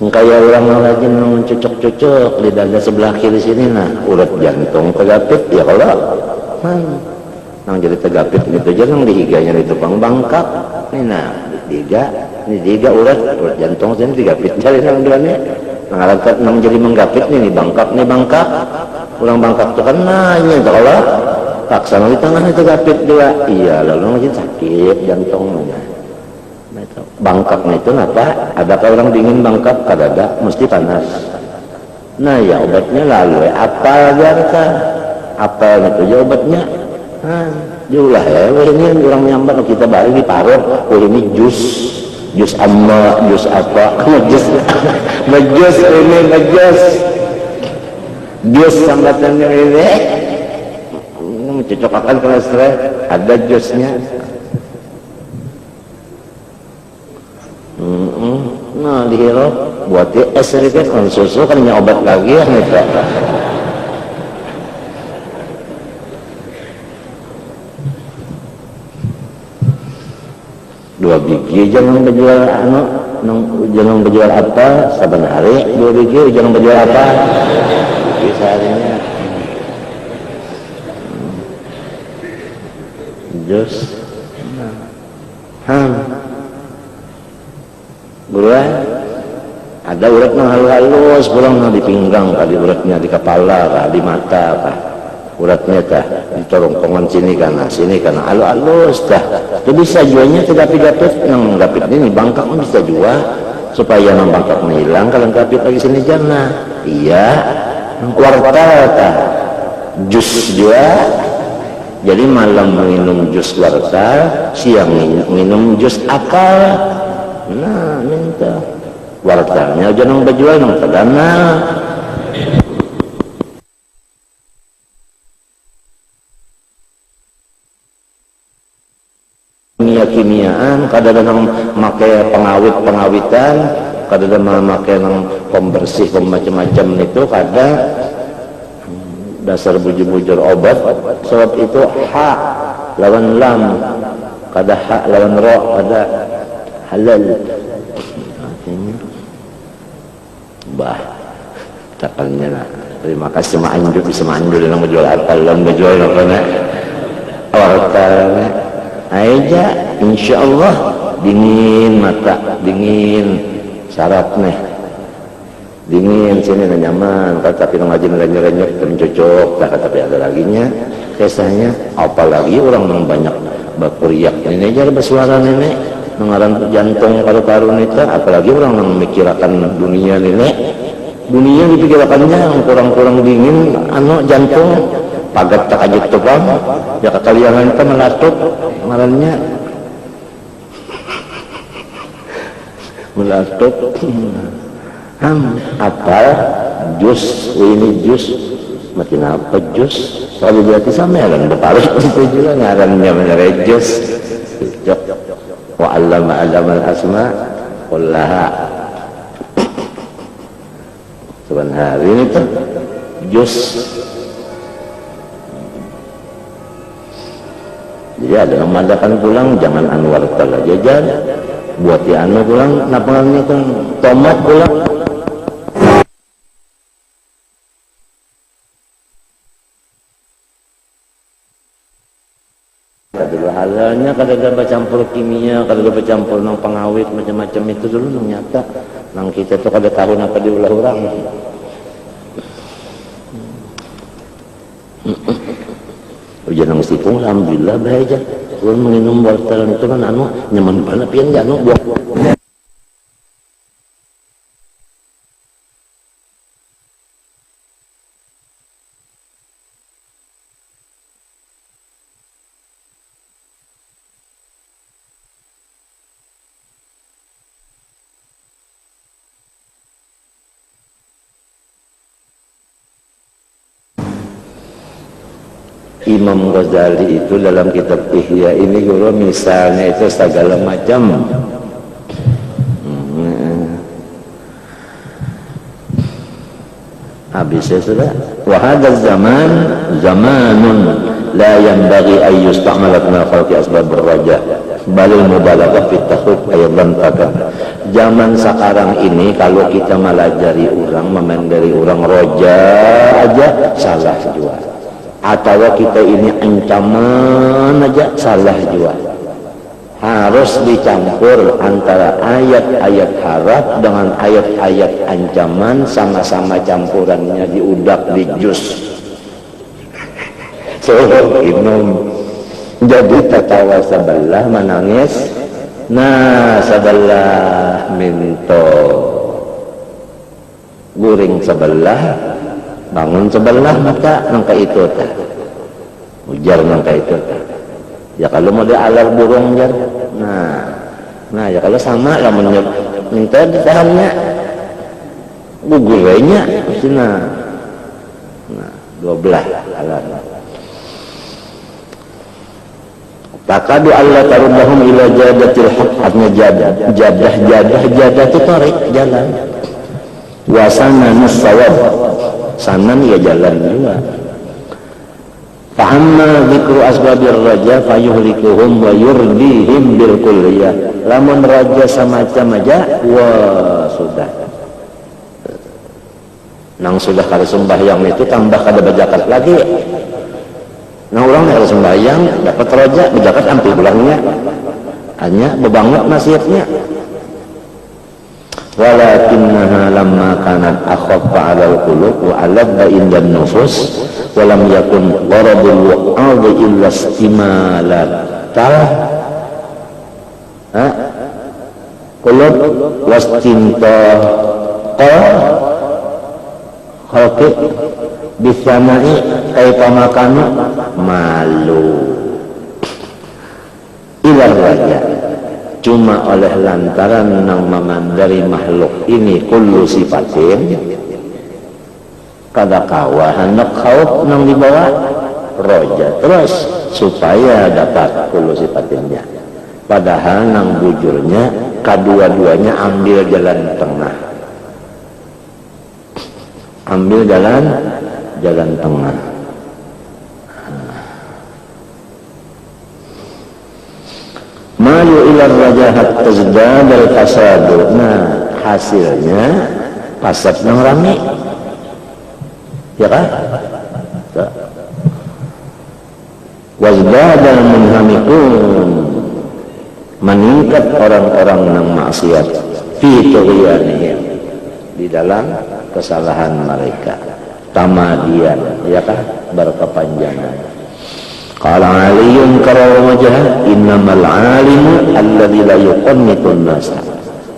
Kayak orang lagi cucuk-cucuk di dada sebelah kiri sini, nah urat jantung tegapit ya kalau nang jadi tegapit gitu aja nang dihiganya di tukang bangkak nih, nah dihiga urat jantung sini tegapit jadi nang duanya nang jadi menggapit nih bangkak ulang bangkak tuh kan nanya kalau taksana di tengah itu tegapit dua, iya lalu lagi sakit jantungnya. Bangkaknya itu apa? Adakah orang dingin bangkak? Kadada, mesti panas. Nah ya obatnya lalu apa aja apa itu ya obatnya? Julah ya, ini orang nyambar kita balik di paruh, ini jus amma, jus apa? Jus sambatannya ini mencocokkan kolesterol, ada jusnya. Nah dihirap buat dia es sedikit kan susu kan obat lagi ya gitu. Dua biji jangan berjual jangan berjual apa saban hari, 2 biji jangan berjual apa bisa harinya jus buruan ada urat nang halus pulang nang di pinggang kali uratnya di kepala kah di mata kah uratnya tah di corongkongan sini kana halus tah itu bisa jualnya tegapit nang gapit ini bangkak bisa jual supaya nang bangkak hilang kalau gapit lagi sini jana iya kuartal tah jus jual jadi malam minum jus kuartal siang minum jus akal. Nah minta wartalnya jangan berjual nang perdana kimia-kimiaan kadang-kadang pakai pengawitan kadang-kadang pakai nang pembersih macam-macam itu kadang dasar bujur-bujur obat sebab itu ha lawan lam kada ha lawan ro kada halal bah takalnya lah. Terima kasih semanjur yang menjual harta dan menjual apa harta aja insyaallah dingin mata dingin syarat nih dingin sini nyaman tapi ngajin renyek cocok tapi ada laginya kisahnya apalagi orang yang banyak bakuriak nenek aja bersuara nenek mengaran jantung paru-paru nita, apalagi orang yang memikirkan dunia nenek, dunia dipikirkannya yang kurang-kurang dingin jantung pagat tak aja tupang ya kekaliangan itu melatup ngarannya melatup apal jus ini jus makin apa jus selalu berarti sama ya kan depan itu juga ngarannya menarik jus wa allama al asma kullaha sebenarnya hari ini tuh jus jadi ada yang madakan pulang jangan Anwar telah jajan buat ya pulang napangannya kan tomat pulang kadang halanya kadang bercampur kimia kadang bercampur nang pengawet macam-macam itu dulu nang nyata nang kita tuh kada tahu apa diulah orang ujian nang sipung alhamdulillah bahagia ulun menginum wortel itu kan nyaman banget pian ya buah Imam Ghazali itu dalam kitab Ihya ini guru misalnya itu segala macam habisnya sudah wahada zaman zamanun la yanbaghi an yusta'malat min khalqi asbab ar-raja balil mubalaghah fi takhwif aydan takan zaman sekarang ini kalau kita melajari orang memandiri orang roja aja salah juga atau kita ini ancaman aja salah juga harus dicampur antara ayat-ayat harap dengan ayat-ayat ancaman sama-sama campurannya diudak di jus minum jadi tertawa sebelah menangis nah sebelah minto guring sebelah bangun sebelah maka nangka itu tak ujar nangka itu tak ya kalau mau dia alar burung jar nah ya kalau sama lah minta ditahannya gugurenya nah 12 alar takadu Allah taruddahum ila jadatil haq artinya jadah itu tarik jalan wasana nusawab sanan ya jalan juga fa'amma dzikru asbabir raja fayuhlikuhum wa yurdihim bil kulliyah lamun raja semacam aja wah sudah nang sudah kada sembahyang itu tambah kada berzakat lagi nang orang kada sembahyang dapat raja berzakat hampir bulangnya hanya bebanget nasihatnya walakinnaha lamma kanat akhaffa 'ala al-qulub wa 'aladda indan nufus wa lam yakun gharadul wa'adhi illa istimalat qulub wastinta khalqi bisamai kaifa makanu malu ila raja cuma oleh lantaran nang memandari makhluk ini kullu sifatin kada kawa hendak khauf nang dibawa roja terus supaya dapat kullu sifatinnya padahal nang bujurnya kedua-duanya ambil jalan tengah jalan tengah malu ilar rajahat tazdad al-fasadu nah hasilnya fasad yang rame ya kan wazdad al-munhamikun meningkat orang-orang yang maksiat fi tughyanihim di dalam kesalahan mereka tamadian ya kan berkepanjangan Qala Aliyun karramallahu wajhahu innamal alimu alladzi la yuqannitun nas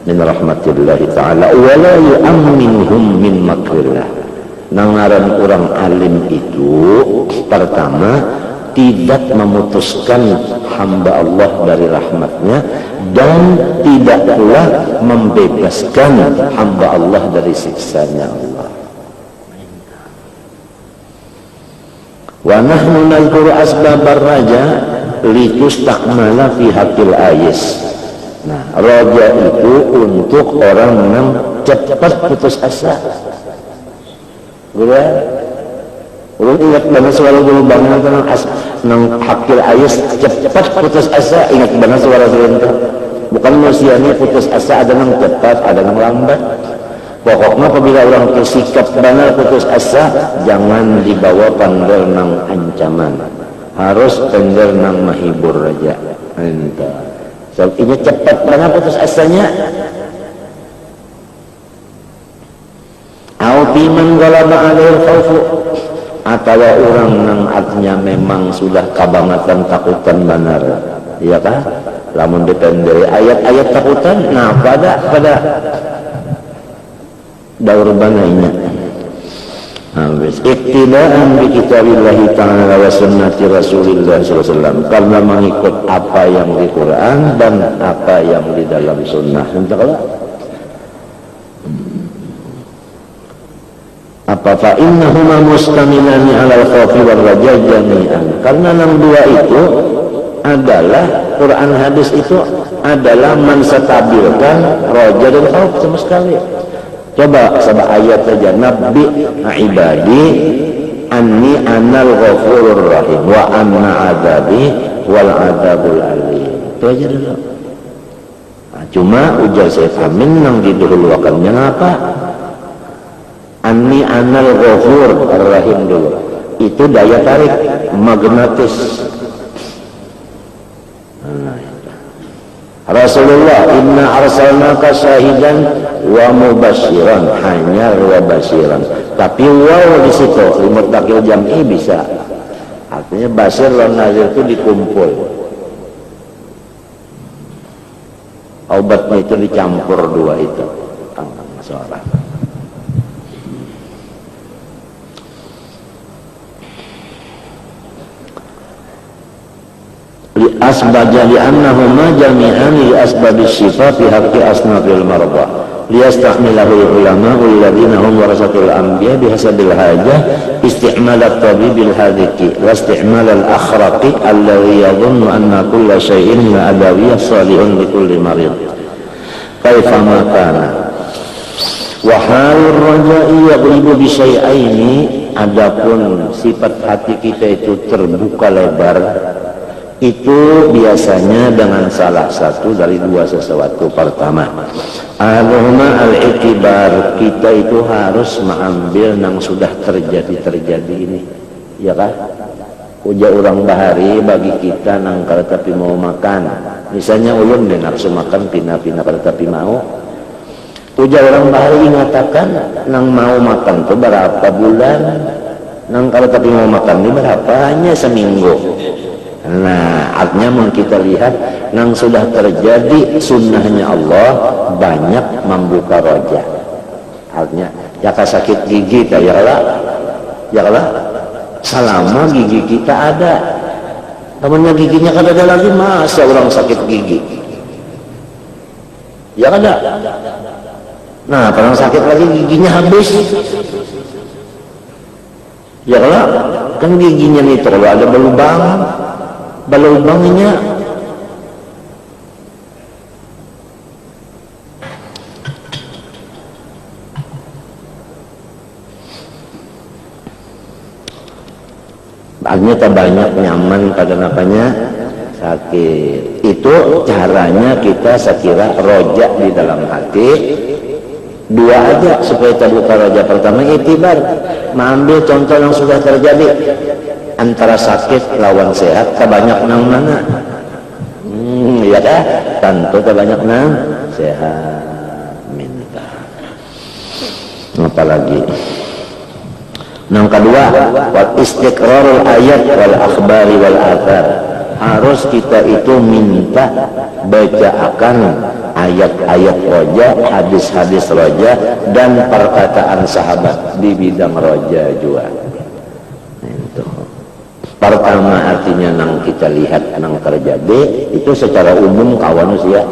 min rahmatillahi ta'ala wa la yu'amminuhum min makrillah. Nangaran orang alim itu pertama tidak memutuskan hamba Allah dari rahmatnya dan tidak pula membebaskan hamba Allah dari siksanya Allah. Wa nahnu nadhkuru asbabar raja litustakmala fi haqqil ayis. Nah, raja itu untuk orang yang cepat putus asa. Gula, ulun ingat benar suara gulu bangun tentang nang haqqil ayis cepat putus asa, ingat benar suara sebentar. Bukan manusianya putus asa ada yang cepat, ada yang lambat. Pokoknya apabila orang bersikap benar putus asa, jangan dibawa pandel nang ancaman, harus pandel nang mahibur raja. Entah. So, ini cepat benar putus asanya. Autiman galaba alaih khawfu, atau orang nang artinya memang sudah kabangatan takutan benar, iya kah? Lamun depend dari ayat-ayat takutan, nah pada daur banainya habis iktidaan bi kitabillahi ta'ala wa sunnati rasulillah SAW, karena mengikut apa yang di Quran dan apa yang di dalam sunnah. Entahlah apa fa innahuma mustamilani alal khawfi wal raja jami'an, karena yang dua itu adalah Quran hadis itu adalah menstabilkan raja dan khauf sama sekali. Coba sabah ayat saja, nabbi ibadi anni anal ghafurur rahim wa anna adabi wal adabul alim. Itu aja dulu. Nah, cuma ujar Syekh Amin yang didahulukannya apa? Anni anal ghafur rahim dulu. Itu daya tarik magnetis. Rasulullah inna arsalnaka syahidan wa mubasyiran, hanya wa basyiran, tapi wow di situ limutakil jam'i bisa, artinya basyir dan nazir itu dikumpul, obatnya itu dicampur dua itu masalah. Asbaja li'annahuma jami'an li asbabis syifa fi haqqi asnafil marda liyastakmilahu ulama alladhina hum warasatul anbiya bihasabil hajah isti'mal at-tabibil hadiki wa isti'mal al-akhraqi alladhi yadhunnu anna kulla shay'in adawiyyah salihun li kulli marid kaifa ma kana wa halur raja'i yaghlibu bi syai'aini. Adapun sifat hati kita itu terbuka lebar, itu biasanya dengan salah satu dari dua sesuatu. Pertama, anuhuma al-ikibar, kita itu harus mengambil yang sudah terjadi ini, ya kan? Uja orang bahari bagi kita nang kalau tapi mau makan, misalnya ulun deh nafsu makan pina-pina kalau tapi mau. Uja orang bahari mengatakan nang mau makan tuh berapa bulan, nang kalau tapi mau makan ini berapa, hanya seminggu. Nah, artinya mau kita lihat yang sudah terjadi sunnahnya Allah banyak membuka roja. Artinya jaka sakit gigi ya lah selama gigi kita ada, temennya giginya kan ada lagi, masa orang sakit gigi ya kan ada. Nah, orang sakit lagi giginya habis ya kan giginya nih kalau ada balubangnya artinya banyak nyaman pada napanya sakit. Itu caranya kita sekira rojak di dalam hati dua aja supaya terbuka roja. Pertama itibar, mengambil contoh yang sudah terjadi antara sakit lawan sehat, kebanyak nang mana? Ya dah, tentu kebanyak nang sehat. Minta. Apalagi Yang kedua, wal istiqrarul ayat wal akhbari wal athar. Harus kita itu minta baca akan ayat-ayat roja, hadis-hadis roja, dan perkataan sahabat di bidang roja juga. Itu. Pertama artinya nang kita lihat nang terjadi itu secara umum kawan usia.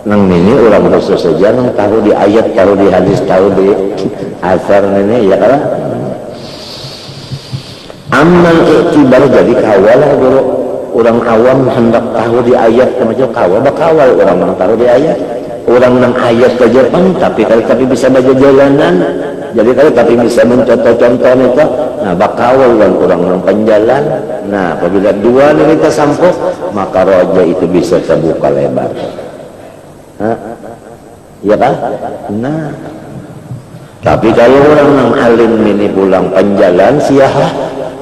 Nang ini orang khusus saja nang tahu di ayat, tahu di hadis, tahu di asar ini ya kan. Amal iktibar jadi kawal dulu. Orang awam hendak tahu di ayat macam kawal orang nang tahu di ayat. Orang nang ayat ke Jepang tapi bisa baca jalanan. Jadi kalau tapi bisa mencontoh-contoh itu, nah bakawal orang nang penjalan. Nah apabila dua ini kita sampo, maka roja itu bisa terbuka lebar. Ya kan? Nah, tapi kalau orang nang alim ini pulang penjalan siapa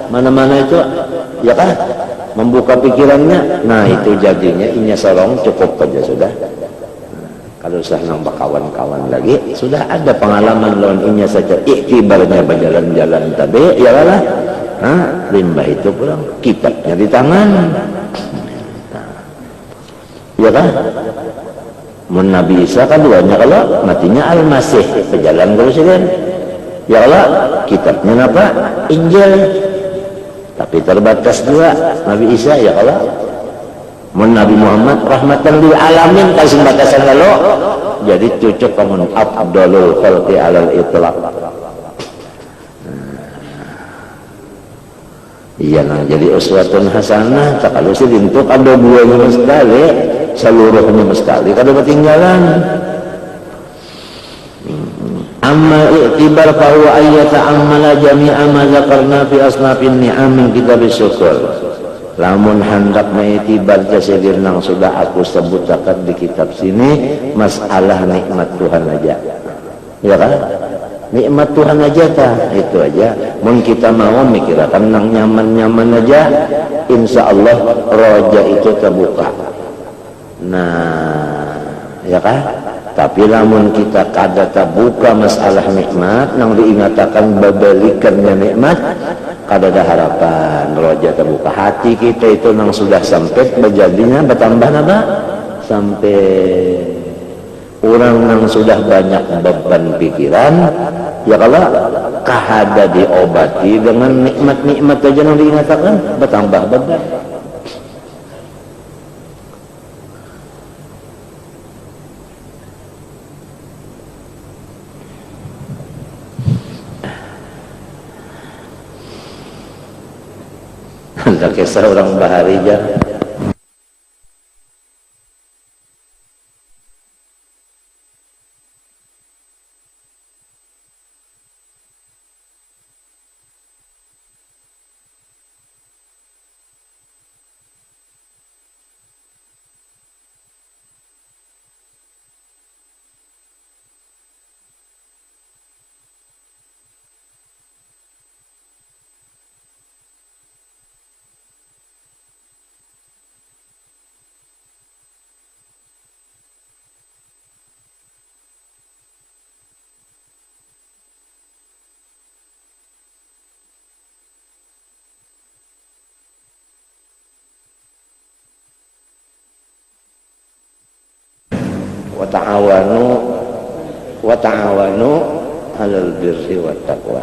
mana-mana itu, ya kan? Membuka pikirannya, nah itu jadinya inya sorong cukup saja sudah. Kalau sudah nambah kawan-kawan lagi, sudah ada pengalaman lawan inya saja. Iktibarnya berjalan-jalan tadi, ya lah. Limbah itu pulang, kitabnya di tangan. Ya kan? Mun Nabi Isa kan duanya kalau matinya Al-Masih, berjalan terus kan. Ya Allah, kitabnya apa? Injil. Tapi terbatas juga Nabi Isa ya Allah. Mun Nabi Muhammad rahmatan lil alamin kasih batasan lalu. Jadi cocok kamu afdalul khalqi alal itlaq. Iya nah jadi uswatun hasanah tak kalau sih untuk ada buahnya sekali seluruhnya sekali kada ketinggalan. Amma i'tibar fahuwa ayyata ammala jami'a ma zakarna fi asnafin ni'am min kitab syukur. Lamun hendak mengiktibar jasedir nang sudah aku sebutakan di kitab sini masalah nikmat Tuhan aja. Ya kan? Nikmat Tuhan aja itu aja. Mun kita mau mikirkan nang nyaman-nyaman aja, insya Allah roja itu terbuka. Nah, ya kan? Tapi lamun kita kada terbuka masalah nikmat, nang diingatakan babalikannya nikmat, kada ada harapan roja terbuka. Hati kita itu nang sudah sempit, berjadinya bertambah apa? Sampai orang nang sudah banyak beban pikiran, ya kalau kahada diobati dengan nikmat-nikmat aja nang diingatakan, bertambah beban. Ada kisah orang Baharija. wa ta'awanu 'alal birri wat taqwa.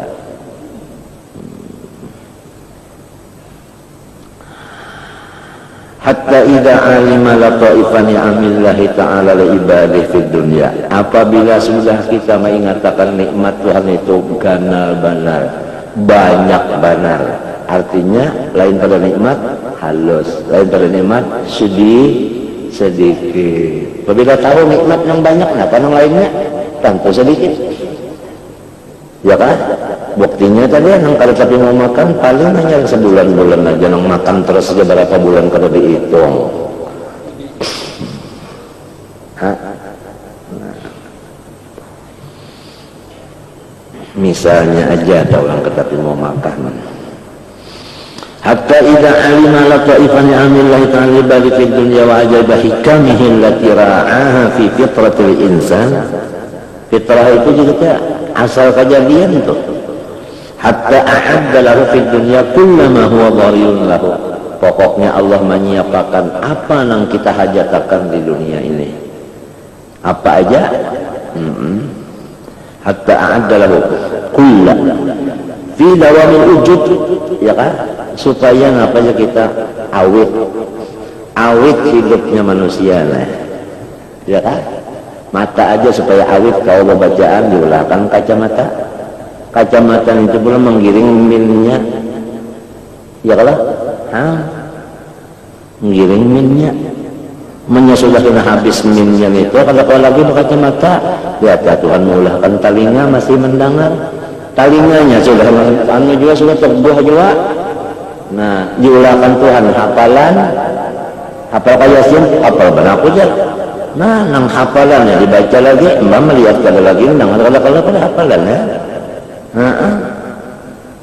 Hatta idza alima lataifan ni'amillahi ta'ala li ibadihi fid dunya. Apabila sudah kita mengatakan nikmat Tuhan itu ganal banar, banyak banar. Artinya lain pada nikmat halus, lain pada nikmat sedikit. Apabila tahu nikmat yang banyak, nah kan yang lainnya tentu sedikit. Ya kan? Buktinya tadi yang kalau tapi mau makan paling hanya sebulan-bulan aja, nang makan terus saja berapa bulan kalau dihitung. Misalnya aja ada orang tetapi mau makan. Hatta idza alima lataifan ni'amillahi ta'ala bali fid dunya wa ajaba hikamihi allati ra'aha fi fitratil insan. Fitrah itu juga asal kejadian tuh. hatta a'adda lahu fid dunya kullama huwa dharirun lahu. Pokoknya Allah menyiapkan apa yang kita hajatakan di dunia ini. Apa aja? Hatta a'adda lahu kulla fi dawamil wujud, ya kan? Supaya ngapanya kita awit hidupnya manusia lah. Ya kan? Mata aja supaya awit kalau bacaan diulahkan kacamata. Kacamata itu pula menggiring minnya. Ya kalau menggiring minnya. Minnya sudah kena habis minnya itu, kalau lagi berkacamata, lihat ya Tuhan mengulahkan telinga masih mendengar. Telinganya sudah anu juga sudah terbuah juga. Nah, diulahkan Tuhan hafalan, hafal Yasin, hafal benar aja. Nah, nang hafalannya dibaca lagi, mbak melihat kada lagi, nang kalau pada hafalan ya.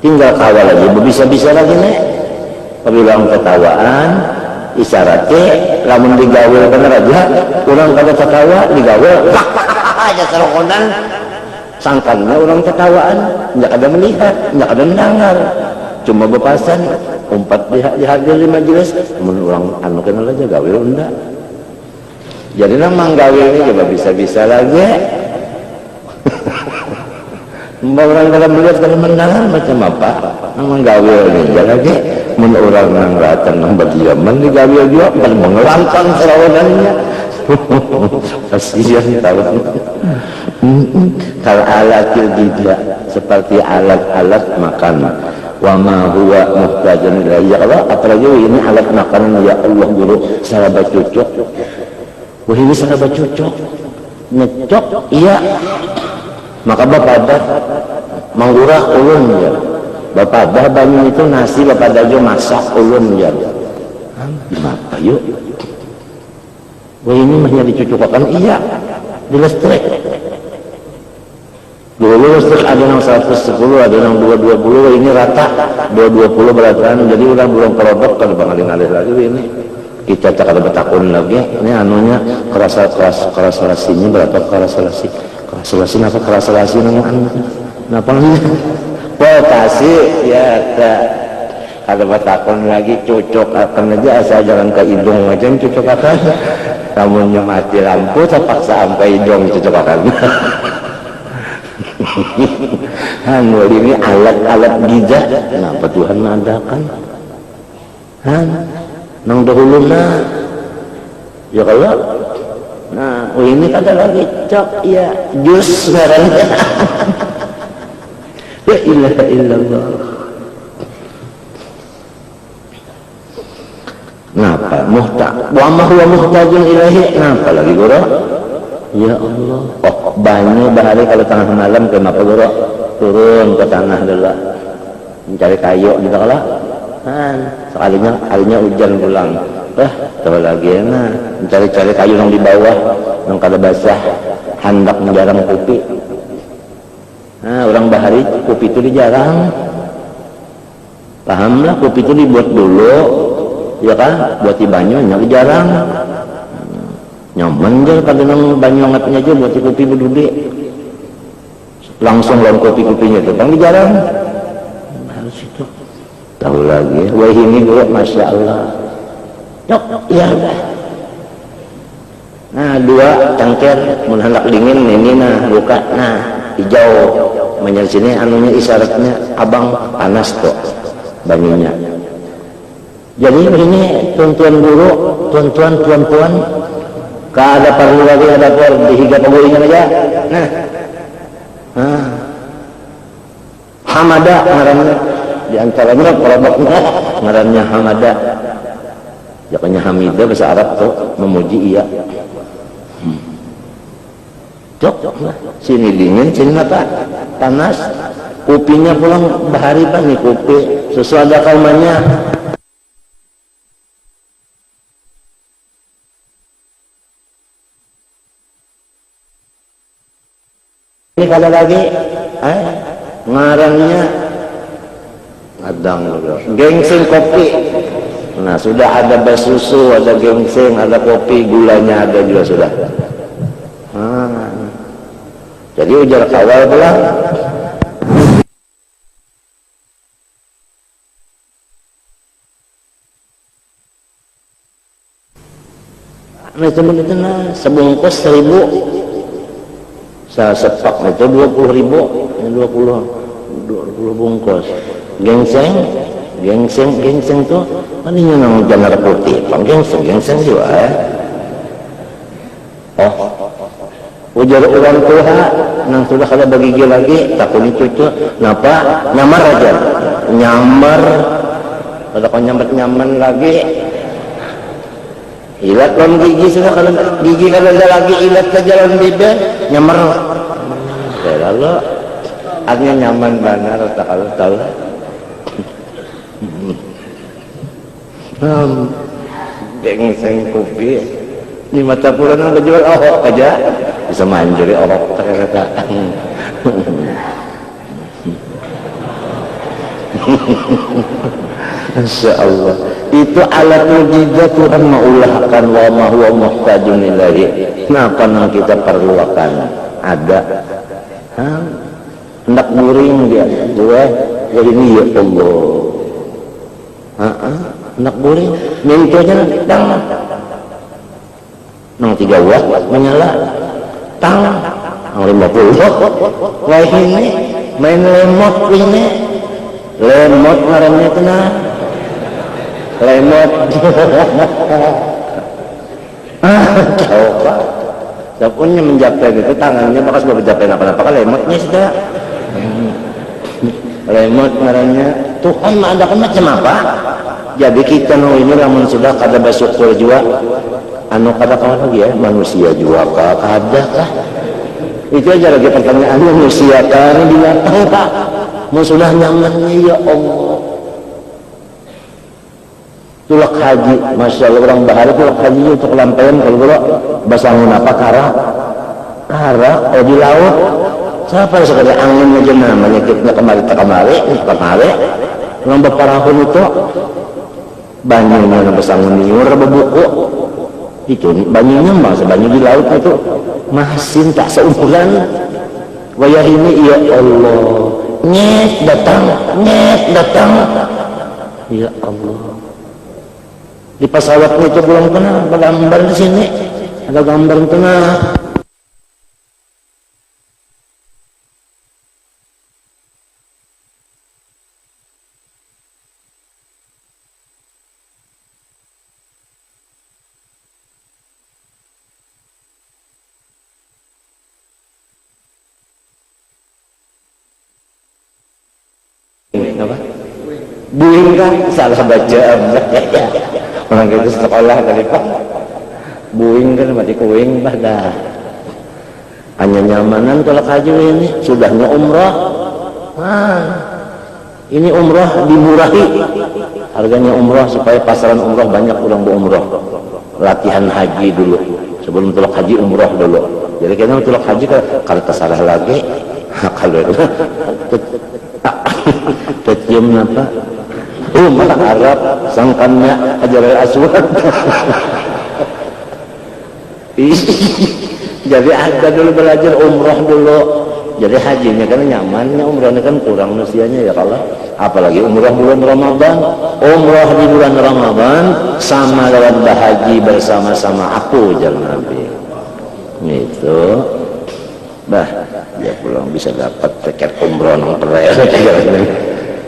Tinggal kawal lagi, bisa-bisa lagi nih. Pabilang ketawaan, isyaratnya, lamun digawil bener aja, kurang kada ketawa, digawil, aja serokonan, sangkannya orang ketawaan, nggak ada melihat, nggak ada mendengar, cuma bepasan, umpat di hadir di majelis, namun orang anu kenal aja gawil enggak. Jadi namang gawil ini coba bisa-bisa lagi. Mbak orang kalau melihat kalau mendengar macam apa? Namang gawil ini aja lagi. Mun orang nang ratan nang berdiaman di gawil juga kan mengelantang serawanannya. Kasihan tahu. Kalau alatil tidak seperti alat-alat makan. Wa ma huwa muhtajan ilaihi. Ya Allah, apalagi ini alat makanan ya Allah guru sahabat cocok. Wah ini sahabat cocok. Ngecok iya. Maka bapak dah mengurah ulun ya. Bapak dah banyak itu nasi bapak dah masak ulun ya. Kenapa yuk? Wah ini mahnya dicocokkan iya. Di listrik. Dulu listrik ada yang 110, ada yang 220, ini rata 220 beratan. Jadi udah belum kerodok kalau bangalin-alih lagi ini. Kita tak ada betakun lagi. Ini anunya kerasa-kerasinya berapa kerasa-kerasi? Kerasa-kerasi apa kerasa-kerasi namanya? Kenapa nih? Potasi ya tak. Kalau betakun lagi cocok akan aja asal jangan ke hidung aja cocok akan. Namunnya mati lampu terpaksa sampai hidung cocok akan. Ini alat-alat giza. Kenapa Tuhan mengadakan? Nang dahulu ya kalau ini kata lagi cok ya jus merahnya. La ilaha illallah. Ngapa wa ma huwa muhtajun ilaihi. Ngapa lagi guru? Ya Allah. Oh banyak bahari kalau tengah malam kenapa guru turun ke tanah dulu mencari kayu gitu kalau sekalinya hujan pulang tahu lagi enak mencari-cari kayu yang di bawah yang kada basah hendak menjarang kopi. Orang bahari kopi itu dijarang, pahamlah kopi itu dibuat dulu ya kan, buat di banyu yang dijarang nyaman aja pada nang banyu angatnya aja buat di kopi berdudi langsung lawan kopi-kopinya itu bang dijarang harus itu. Tahu lagi, wah ini dulu masya Allah. Cok, ya udah. Nah dua cangkir, mun hendak dingin ini buka, hijau. Menyal sini anunya isyaratnya abang panas tuh banyunya. Jadi ini tuan-tuan guru, tuan-tuan, puan-puan, kada perlu lagi ada dihiga pegawainya aja. Hamada ngarannya. Di antaranya produknya ngarannya Hamada. Jakanya Hamidah bahasa Arab tuh memuji iya. Cok, sini dingin, sini apa? Panas. Kopinya pulang bahari pak nih kopi. Sesuai ada kalmanya. Ini kada lagi, ngarannya adang gengsing kopi. Nah sudah ada basusu, ada gengsing, ada kopi, gulanya ada juga sudah. Jadi ujar kawal pulang Nah cuma itu sebungkus 1.000, sepak itu 20.000, 20 bungkus. Gengseng tuh maninya nang janar putih, gengseng juga. Ujar orang tua, nang sudah kada bagigi lagi, takut itu, napa nyamar aja, kalau kau nyaman lagi. Ilat lawan gigi sudah, kalau gigi kalau ada lagi ilat ke jalan bibir nyamar. Lalu artinya nyaman benar tak kalau tahu. Gengseng kopi di mata pulang nang jual orok aja bisa manjuri orok ternyata. Masya Allah, itu alat mujizat Tuhan mengulahkan wa ma huwa muhtajun ilahi. Kenapa nang kita perlukan? Ada hendak guring dia dua ini ya Allah. Hendak guring mintonya dang nang 3 watt menyala tang nang 50. Wah ini main lemot ini. Lemot ngarannya itu lemot. Coba siapanya menjapel itu tangannya bekas berjapel apa-apa kan lemotnya sudah. Lemot ngarannya Tuhan ada macam apa? Jadi kita ini namun sudah kada bersyukur juga anu kada kawan lagi ya manusia juga kada kah? Itu aja lagi pertanyaan manusia kan binatang kah? Mau sudah nyamannya ya Allah. Tulak haji, Masya Allah orang bahari tulak haji untuk lampaian kalau basangun apa kara di laut. Siapa yang sekadar angin aja namanya kita kemari orang beparahun itu banyunya yang basangun niur bebuku itu banyunya masa banyu di laut itu masin tak seumuran. Wayah ini ya Allah nyet datang ya Allah. Di pesawatnya itu belum kena gambar di sini ada gambar kena. Buing kan salah baca orang itu sekolah kali Pak. Buing kan mati kuing pada hanya nyamanan kalau haji ini sudahnya umrah. Ini umrah dimurahi harganya umrah supaya pasaran umrah banyak orang berumrah. Latihan haji dulu sebelum tulak haji umrah dulu. Jadi kayaknya tulak haji kalau tersalah lagi kalau itu tercium apa? Rumah Arab sangkannya Hajarul Aswad. Jadi ada dulu belajar umrah dulu. Jadi hajinya kan nyamannya, umrahnya kan kurang usianya ya kalau apalagi umrah bulan Ramadan. Umrah di bulan Ramadan sama lewat bahaji bersama-sama aku jangan Nabi. Itu ya pulang bisa dapat tiket umroh nang perel.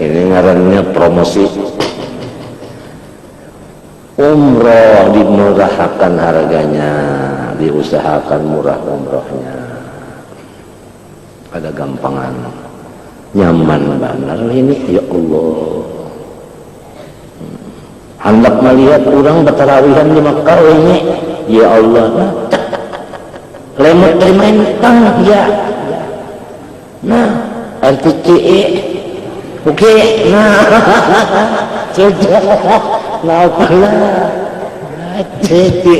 Ini ngarannya promosi umroh dimurahkan harganya, diusahakan murah umrohnya. Ada gampangan, nyaman benar ini ya Allah. Hendak melihat orang bertarawihan di Makkah ini, ya Allah. Lemot dari main tang ya. Nah, RTCE oke, nah, sudah, nah, apalah, jadi.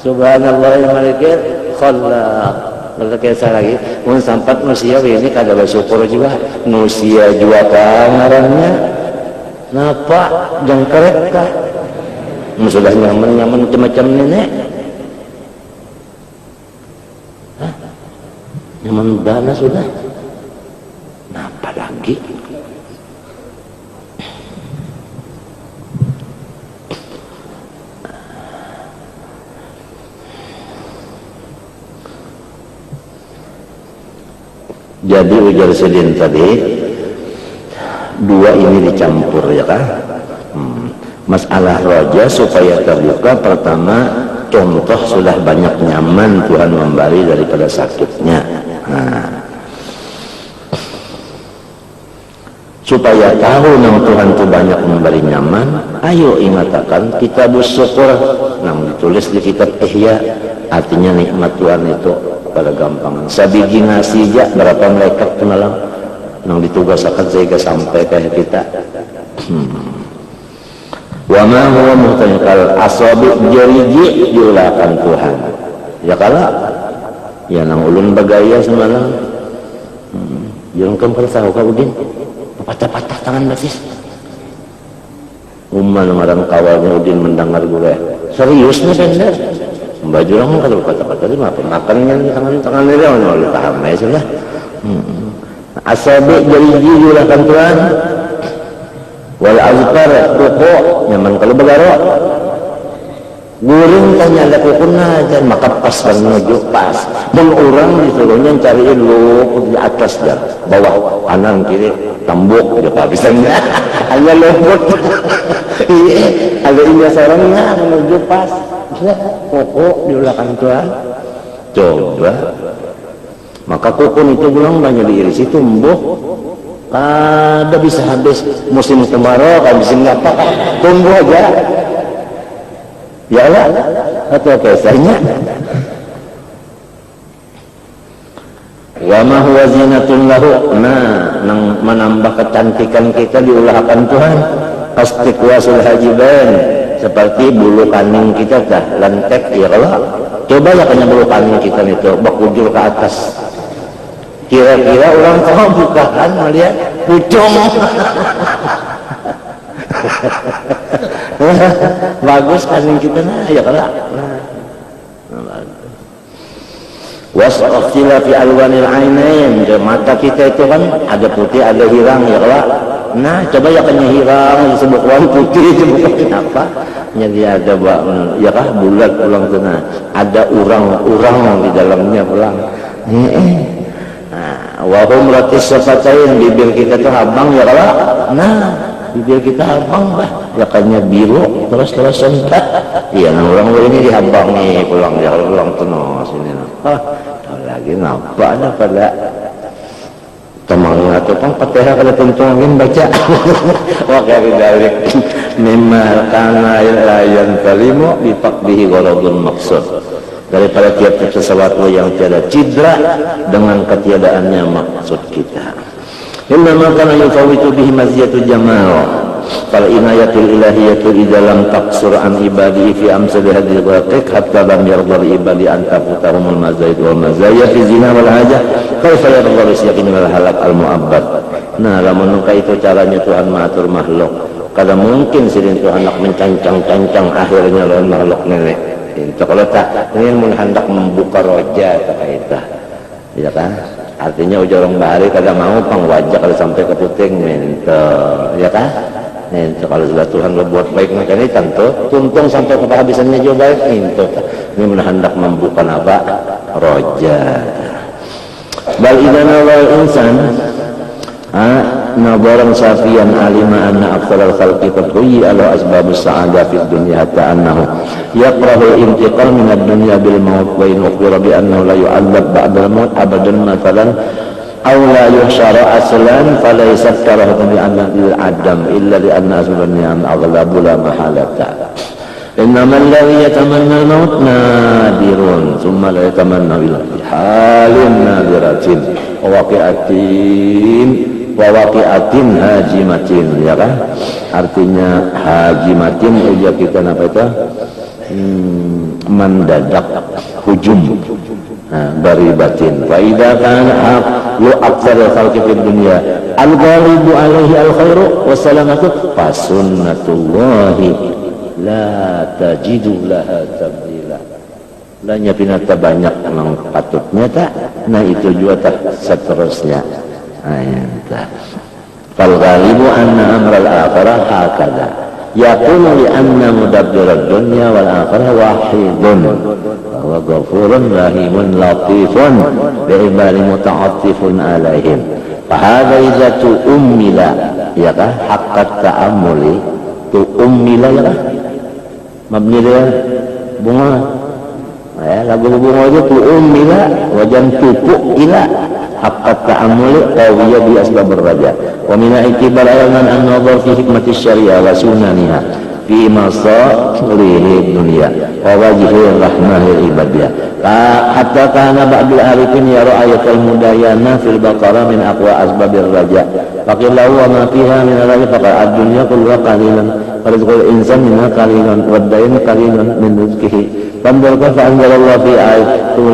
Subhanallah yang malikir, khallah. Berkata lagi, pun sampai manusia ini kada bersyukur juga, manusia juga ngarannya, napa jangkret kah? Sudah nyaman macam-macam nenek. Nyaman dana sudah. Jadi ujar Sidin tadi, dua ini dicampur ya kan. Masalah roja supaya terbuka, pertama contoh sudah banyak nyaman Tuhan memberi daripada sakitnya. Supaya tahu nang Tuhan itu banyak memberi nyaman, ayo ingatakan kita bersyukur. Nang ditulis di kitab Ihya, artinya nikmat Tuhan itu pada gampangan. Sabiji ngasih aja berapa malaikat kenalang nang ditugasakan sehingga sampai kayak kita. Wa ma huwa muhtanikal asabi jariji diulahkan Tuhan. Ya kala ya nang ulun bagaya semalam. Jangan kamu tahu kau Udin patah-patah tangan basis. Umman orang kawalnya Udin mendengar gue serius nih bener. Baju orang kalau kata-kata ini apa makannya di tangan dia orang paham ya sudah. Asabi jariji diulahkan Tuhan. Wal azkar ruku nyaman kalau begaro guring tanya ada kukuna aja maka pas kan menuju pas dan orang disuruhnya cariin lu di atas dah bawah kanan kiri tembok dia habisannya hanya lembut iya ada ini sarangnya menuju pas kuku diulahkan Tuhan coba maka kukun itu bilang banyak diirisi tumbuh ada bisa habis musim kemarau, habisin apa? Tunggu aja. Ya Allah, atau kisahnya. Wa ma huwa zinatun lahu. Nah, nang menambah kecantikan kita diulahkan Tuhan. Astiqwasul hajiban, seperti bulu kaning kita dah lentek ya Allah. Coba ya kena bulu kaning kita itu bakujur ke atas. Kira-kira orang tahu bukaan melihat pucung. Bagus kan kita nah ya kalau wasaqtila fi alwanil ainain, mata kita itu kan ada putih ada hirang ya kalau nah coba ya kena hirang disebut warna putih itu bukan apa jadi ada ya kah bulat pulang sana ada urang-urang di dalamnya pulang wahum ratis safatain, bibir kita tuh abang ya kalau nah bibir kita abang lah yakanya biru terus-terusan iya nah orang ini dihabang nih pulang ya kalau pulang tenang sini lagi ngapa ada pada teman atau kan patah kalau tuntungin baca wah kayak dalik mimma kana layan kalimu bitakbihi gharadun maksud daripada tiap-tiap sesuatu yang tiada cidra dengan ketiadaannya maksud kita. Inna ma kana yufawitu bihi maziyatu jamal fal inayatul ilahiyatu idalam taqsur an ibadi fi amsal hadhihi al-waqiq hatta lam yarda ibadi an tafutahumul mazaid wal mazaya fi zina wal haja kaifa yarda risyakin wal halak al mu'abbad. Nah lamun itu caranya Tuhan mengatur makhluk kada mungkin sidin Tuhan nak mencancang-cancang akhirnya lawan makhluk nenek itu kalau tak ingin hendak membuka roja kita ya kan artinya ujar orang bahari kada mau pang wajah kalau sampai ke puting itu ya kan itu kalau sudah Tuhan berbuat baik macam ini tentu tuntung sampai ke kehabisannya juga baik itu ini hendak membuka apa roja bal idana wal insan nabaran safiyan alima anna aktsara al-khalqi qad ala asbabus sa'adah fid dunya hatta annahu yaqrahu al-intiqal min ad-dunya bil maut wa in ukhbira bi annahu la yu'adzab ba'da al-maut abadan mathalan aw la yuhsyara aslan falaysa karahu bi anna al-adam illa li anna asbabnya aghlabu la mahalata innama alladhi yatamanna al-maut nadirun thumma la yatamanna illa bi halin nadiratin wa waqi'atin hajimatin ya kan artinya hajimatin ujar kita apa itu mendadak hujum baribatin fa idza kana lu aktsar khalqi fid dunya al-ghalibu alaihi al-khairu wassalamatu fa sunnatullahi la tajidu laha tabdila lanya pinata banyak nang patutnya tak nah itu juga tak seterusnya ayat fal ghalibu anna amral akhirah hakada yakunu li anna mudabbir ad-dunya wal akhirah wahidun wa wa ghafurun rahimun latifun bi ibadi muta'attifun alaihim. Fa hadza idza tu'mila ya kah haqqat ta'ammuli tu'mila ya kah mabni dia bunga ya lagu bunga aja tu'mila wajan tupu ila haqqat ta'ammuli qawiyya bi asbabir raja wa min i'tibar ayman an-nazar fi hikmati syariah wa sunaniha fi masalihid dunya wa wajhir rahmahil ibadiyah hatta kana ba'dul arifin yara ayatul mudayana fil baqarah min aqwa asbabir raja faqila wa ma fiha min al-raja faqad ad-dunya kulluha qalilan wa rizqul insan minha qalilan wa ad-dayn qalilan min rizqihi fanzurka fa anzalallahu fi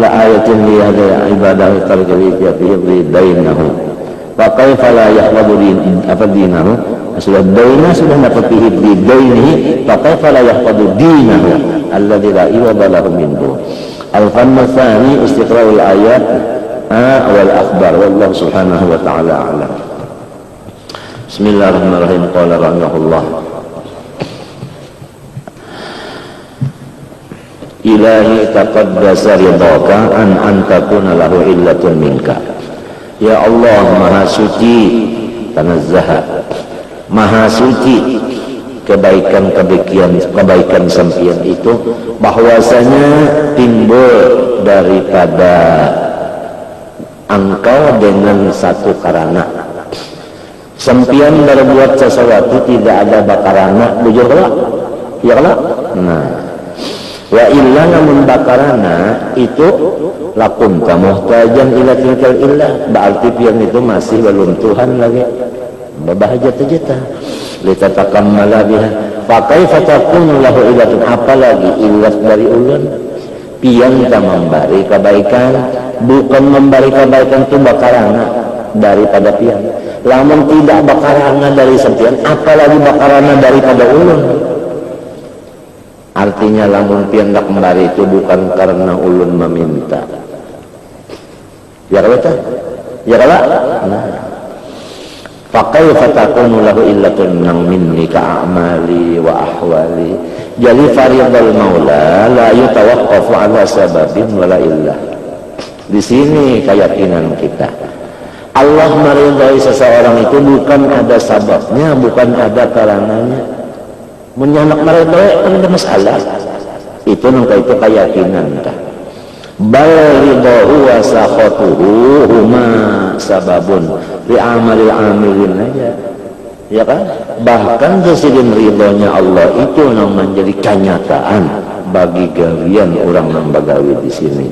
ayatin li hadhihi ibadah tarjiyah fi dainahu fa kaifa la yahfadhu dinahu sudah dainah sudah dapat di dainihi fa fala yahfadu dinahu alladzi la iwada lahu minhu. Al-fann tsani istiqra'ul ayat wal akhbar wallahu subhanahu wa ta'ala a'lam. Bismillahirrahmanirrahim. Qala rahimahullah Ilahi taqaddasa ridhaka an takuna lahu illatun minka. Ya Allah maha suci tanazzaha maha suci kebaikan sampian itu bahwasanya timbul daripada engkau dengan satu karana sampian berbuat sesuatu tidak ada bakarana bujur kelak ya kelak nah wa illa namun bakarana itu lakum kamuhtajan ila tilkal illah berarti pian itu masih belum Tuhan lagi babahajat-jata litatakamala biha fa kaifa takunu lahu illatun apalagi illat dari ulun pian ta memberi kebaikan bukan memberi kebaikan itu bakarana daripada pian lamun tidak bakarana dari sampean apalagi bakarana daripada ulun artinya lamun pian dak memberi itu bukan karena ulun meminta ya kata ya kala nah fakaifa takunu lahu illatun minni ka'amali wa ahwali jadi faridul maula la yutawaqqafu ala sababin wala illah. Di sini keyakinan kita Allah meridai seseorang itu bukan ada sababnya bukan ada karananya menyanak meridai kan ada masalah itu nangka itu keyakinan dah bal ridahu wa sakhatuhu huma sababun li amalil amilin aja ya kan bahkan kesidin ridhonya Allah itu yang menjadi kenyataan bagi gawian orang yang bagawi di sini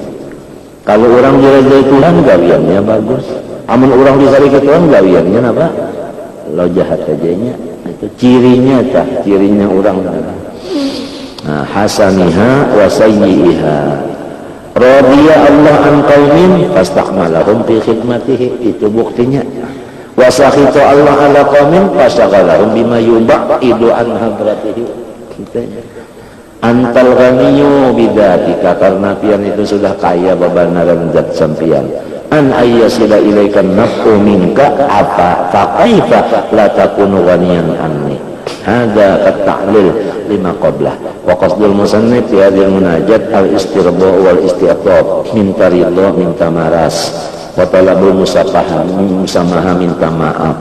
kalau orang diridhoi Tuhan gawiannya bagus amun orang disari ke Tuhan gawiannya apa lo jahat ajanya itu cirinya orang nah hasaniha wa sayyi'iha radiya Allah an qaumin fastakmalahum fi khidmatihi itu buktinya wa sakhita Allah ala qaumin fasaghalahum bima yubaidu an hadratihi antal ghaniyyu bidzatika karena pian itu sudah kaya babanaran zat sampian an ayyasila ilaikan naf'u minka apa faqaifa la takunu ghaniyan anni hadza at-ta'lil lima qablah wa qasdul musannif fi hadhil munajat al-istirda wal istiqab minta ridha minta maras wa talabul musamaha minta maaf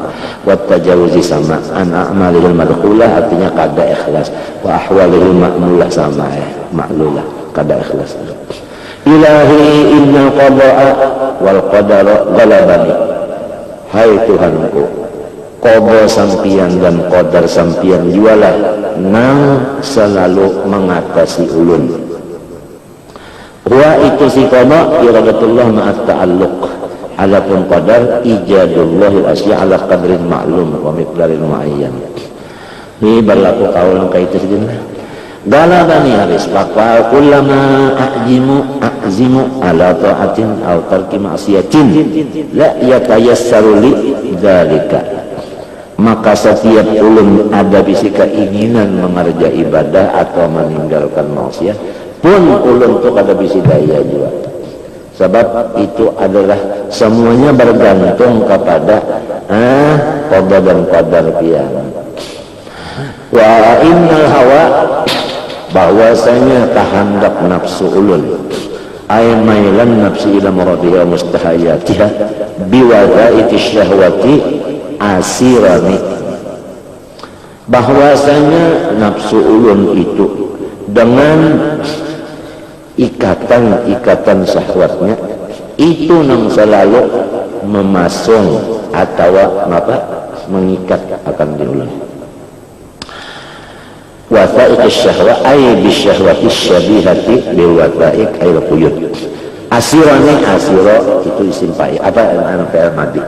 wa tajawuzi sama an a'malil madkhulah artinya kada ikhlas wa ahwalil ma'mulah sama ma'lulah kada ikhlas ilahi inna qada'a wal qadara ghalabani hai Tuhanku qada sampian dan qadar sampian jualah nang selalu mengatasi ulun wa itu si qada iradatullah ma'at ta'alluq adapun qadar ijadullah asya ala qadrin ma'lum wa miqdarin muayyan ini berlaku kaulan kaitu sedina galabani haris fakal kullama a'zimu ala ta'atin aw tarki ma'siyatin la yatayassaru li dzalika maka setiap ulun ada bisi keinginan mengerja ibadah atau meninggalkan maksiat pun ulun itu ada bisi daya juga sebab itu adalah semuanya bergantung kepada qada dan qadar pian wa innal hawa bahwasanya kehendak nafsu ulun ay mailan nafsi ila maradiha mustahayatiha biwada'iti syahwati asirani, bahwasanya nafsu ulun itu dengan ikatan syahwatnya itu nang selalu memasung atau mengikat akan diri ulun. Wata'ik syahwa ay bisyahwati syabihati biwata'ik ayil quyud. Asirani asiro itu disimpai fi'il madi.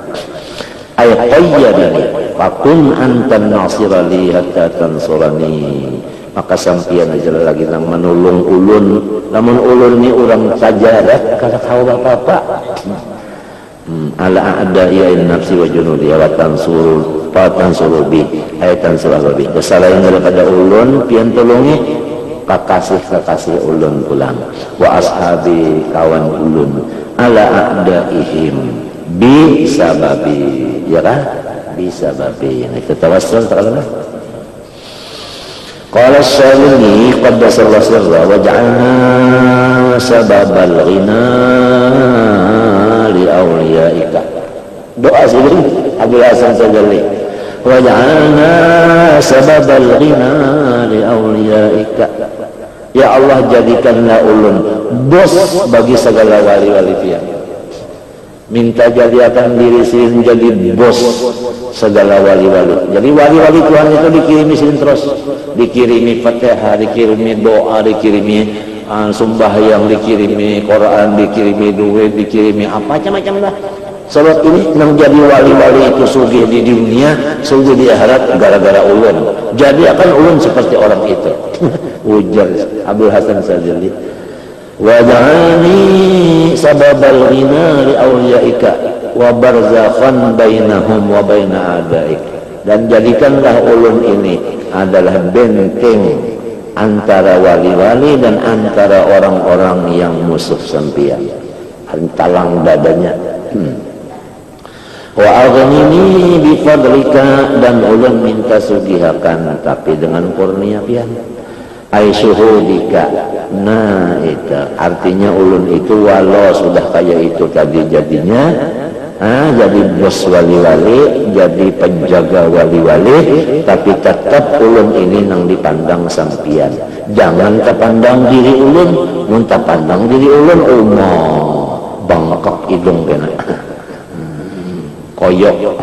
Ay qayyadani fakun antan nasira li hatta tansurani. Maka sampian aja lagi nang menolong ulun, lamun ulun ni urang sajadah kada tahu apa-apa. Ala a'da'iyain nafsi wa junudi wa tansuru bi ayatan surabi. Kesalahan daripada ulun pian tolongi kakasih ulun pulang wa ashabi kawan ulun ala a'da'ihim bi sababi, ya kan? Bi sababi. Nah, kita tawassul ta'ala. Qala as-Salimi qaddasallahu sirra wa ja'alna sababal ghina li awliyaika. Doa sendiri Abdul Hasan Sajali. Wa ja'alna sababal ghina li awliyaika. Ya Allah, jadikanlah ulun bos bagi segala wali-wali Dia. Minta jadikan diri sendiri menjadi bos segala wali-wali. Jadi wali-wali Tuhan itu dikirimi sini terus, dikirimi Fatihah, dikirimi doa, dikirimi sembahyang, dikirimi Quran, dikirimi duit, dikirimi apa macam-macam lah. Sebab ini menjadi wali-wali itu sugih di dunia, sugih di akhirat gara-gara ulun. Jadi akan ulun seperti orang itu. Ujar Abdul Hasan Sajali. Wa ja'alni sababal ghina li awliyaika wa barzakhan bainahum wa baina a'daik. Dan jadikanlah ulun ini adalah benteng antara wali-wali dan antara orang-orang yang musuh sampian. Talang dadanya. Wa aghnini bi fadlika, dan ulun minta sugihakan tapi dengan kurnia pian. Ai syuhudika. Nah, itu artinya ulun itu walau sudah kayak itu tadi jadinya jadi bos wali-wali, jadi penjaga wali-wali, tapi tetap ulun ini nang dipandang sampian. Jangan terpandang diri ulun, mun pandang diri ulun bangkok hidung kena. Koyok.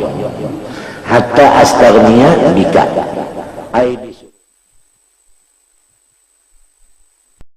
Hatta astarnia bika.